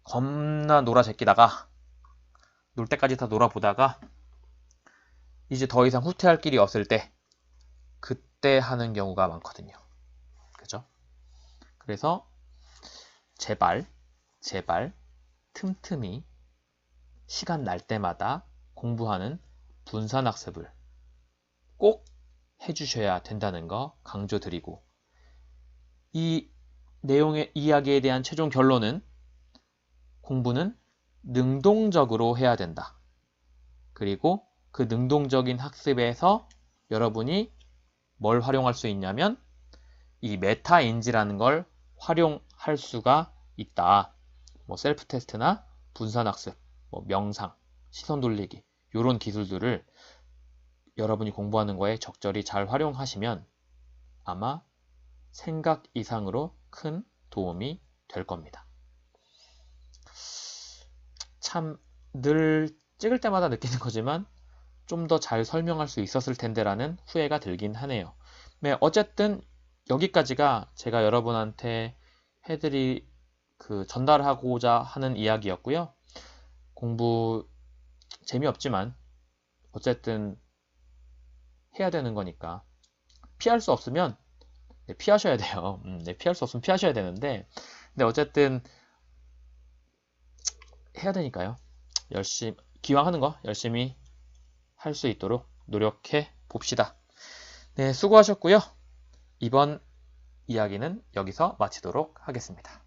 겁나 놀아 제끼다가 놀 때까지 다 놀아보다가 이제 더 이상 후퇴할 길이 없을 때 그때 하는 경우가 많거든요. 그죠? 그래서 제발 틈틈이 시간 날 때마다 공부하는 분산학습을 꼭 해주셔야 된다는 거 강조드리고 이 내용의 이야기에 대한 최종 결론은 공부는 능동적으로 해야 된다. 그리고 그 능동적인 학습에서 여러분이 뭘 활용할 수 있냐면 이 메타인지라는 걸 활용할 수가 있다. 셀프 테스트나 분산학습, 명상, 시선 돌리기 이런 기술들을 여러분이 공부하는 거에 적절히 잘 활용하시면 아마 생각 이상으로 큰 도움이 될 겁니다. 참 늘 찍을 때마다 느끼는 거지만 좀 더 잘 설명할 수 있었을 텐데라는 후회가 들긴 하네요. 네, 어쨌든 여기까지가 제가 여러분한테 전달하고자 하는 이야기였고요. 공부 재미없지만 어쨌든 해야 되는 거니까 피할 수 없으면 피하셔야 돼요. 피할 수 없으면 피하셔야 되는데 근데 어쨌든 해야 되니까요. 기왕 하는 거 열심히 할 수 있도록 노력해 봅시다. 네, 수고하셨고요. 이번 이야기는 여기서 마치도록 하겠습니다.